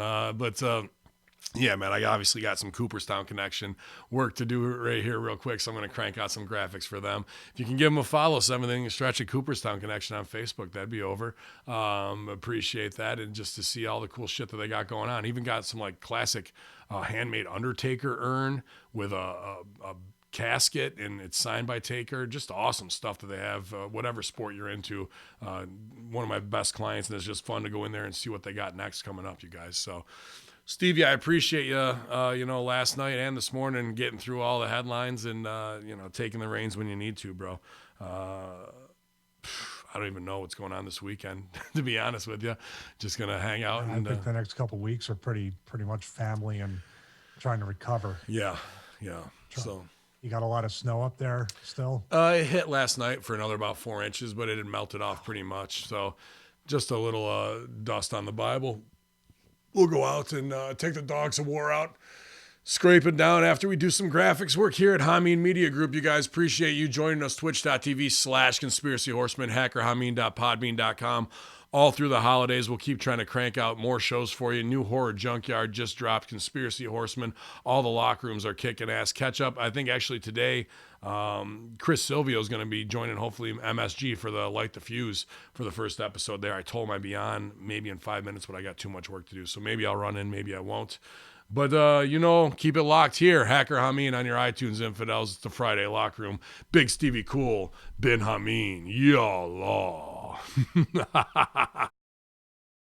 Yeah, man, I obviously got some Cooperstown connection work to do right here real quick, so I'm going to crank out some graphics for them. If you can give them a follow, 7th Stretch at Cooperstown Connection on Facebook, that'd be over. Appreciate that, and just to see all the cool shit that they got going on. Even got some like classic handmade Undertaker urn with a casket, and it's signed by Taker. Just awesome stuff that they have, whatever sport you're into. One of my best clients, and it's just fun to go in there and see what they got next coming up, you guys. So Stevie, I appreciate you, last night and this morning getting through all the headlines and, taking the reins when you need to, bro. I don't even know what's going on this weekend, to be honest with you. Just going to hang out. I think the next couple of weeks are pretty much family and trying to recover. Yeah. So you got a lot of snow up there still? It hit last night for another about 4 inches, but it had melted off pretty much. So just a little dust on the Bible. We'll go out and take the dogs of war out, scrape it down after we do some graphics work here at Hamin Media Group. You guys, appreciate you joining us. Twitch.tv/Conspiracy Horseman, hackerhamin.podbean.com. All through the holidays, we'll keep trying to crank out more shows for you. New Horror Junkyard just dropped, Conspiracy Horseman. All the locker rooms are kicking ass. Catch up. I think actually today, Chris Silvio is going to be joining, hopefully, MSG for the Light the Fuse for the first episode there. I told him I'd be on maybe in 5 minutes, but I got too much work to do. So maybe I'll run in, maybe I won't. But, keep it locked here. Hacker Hamin on your iTunes infidels. It's the Friday Locker Room. Big Stevie Cool, Ben Hamin. Yallah.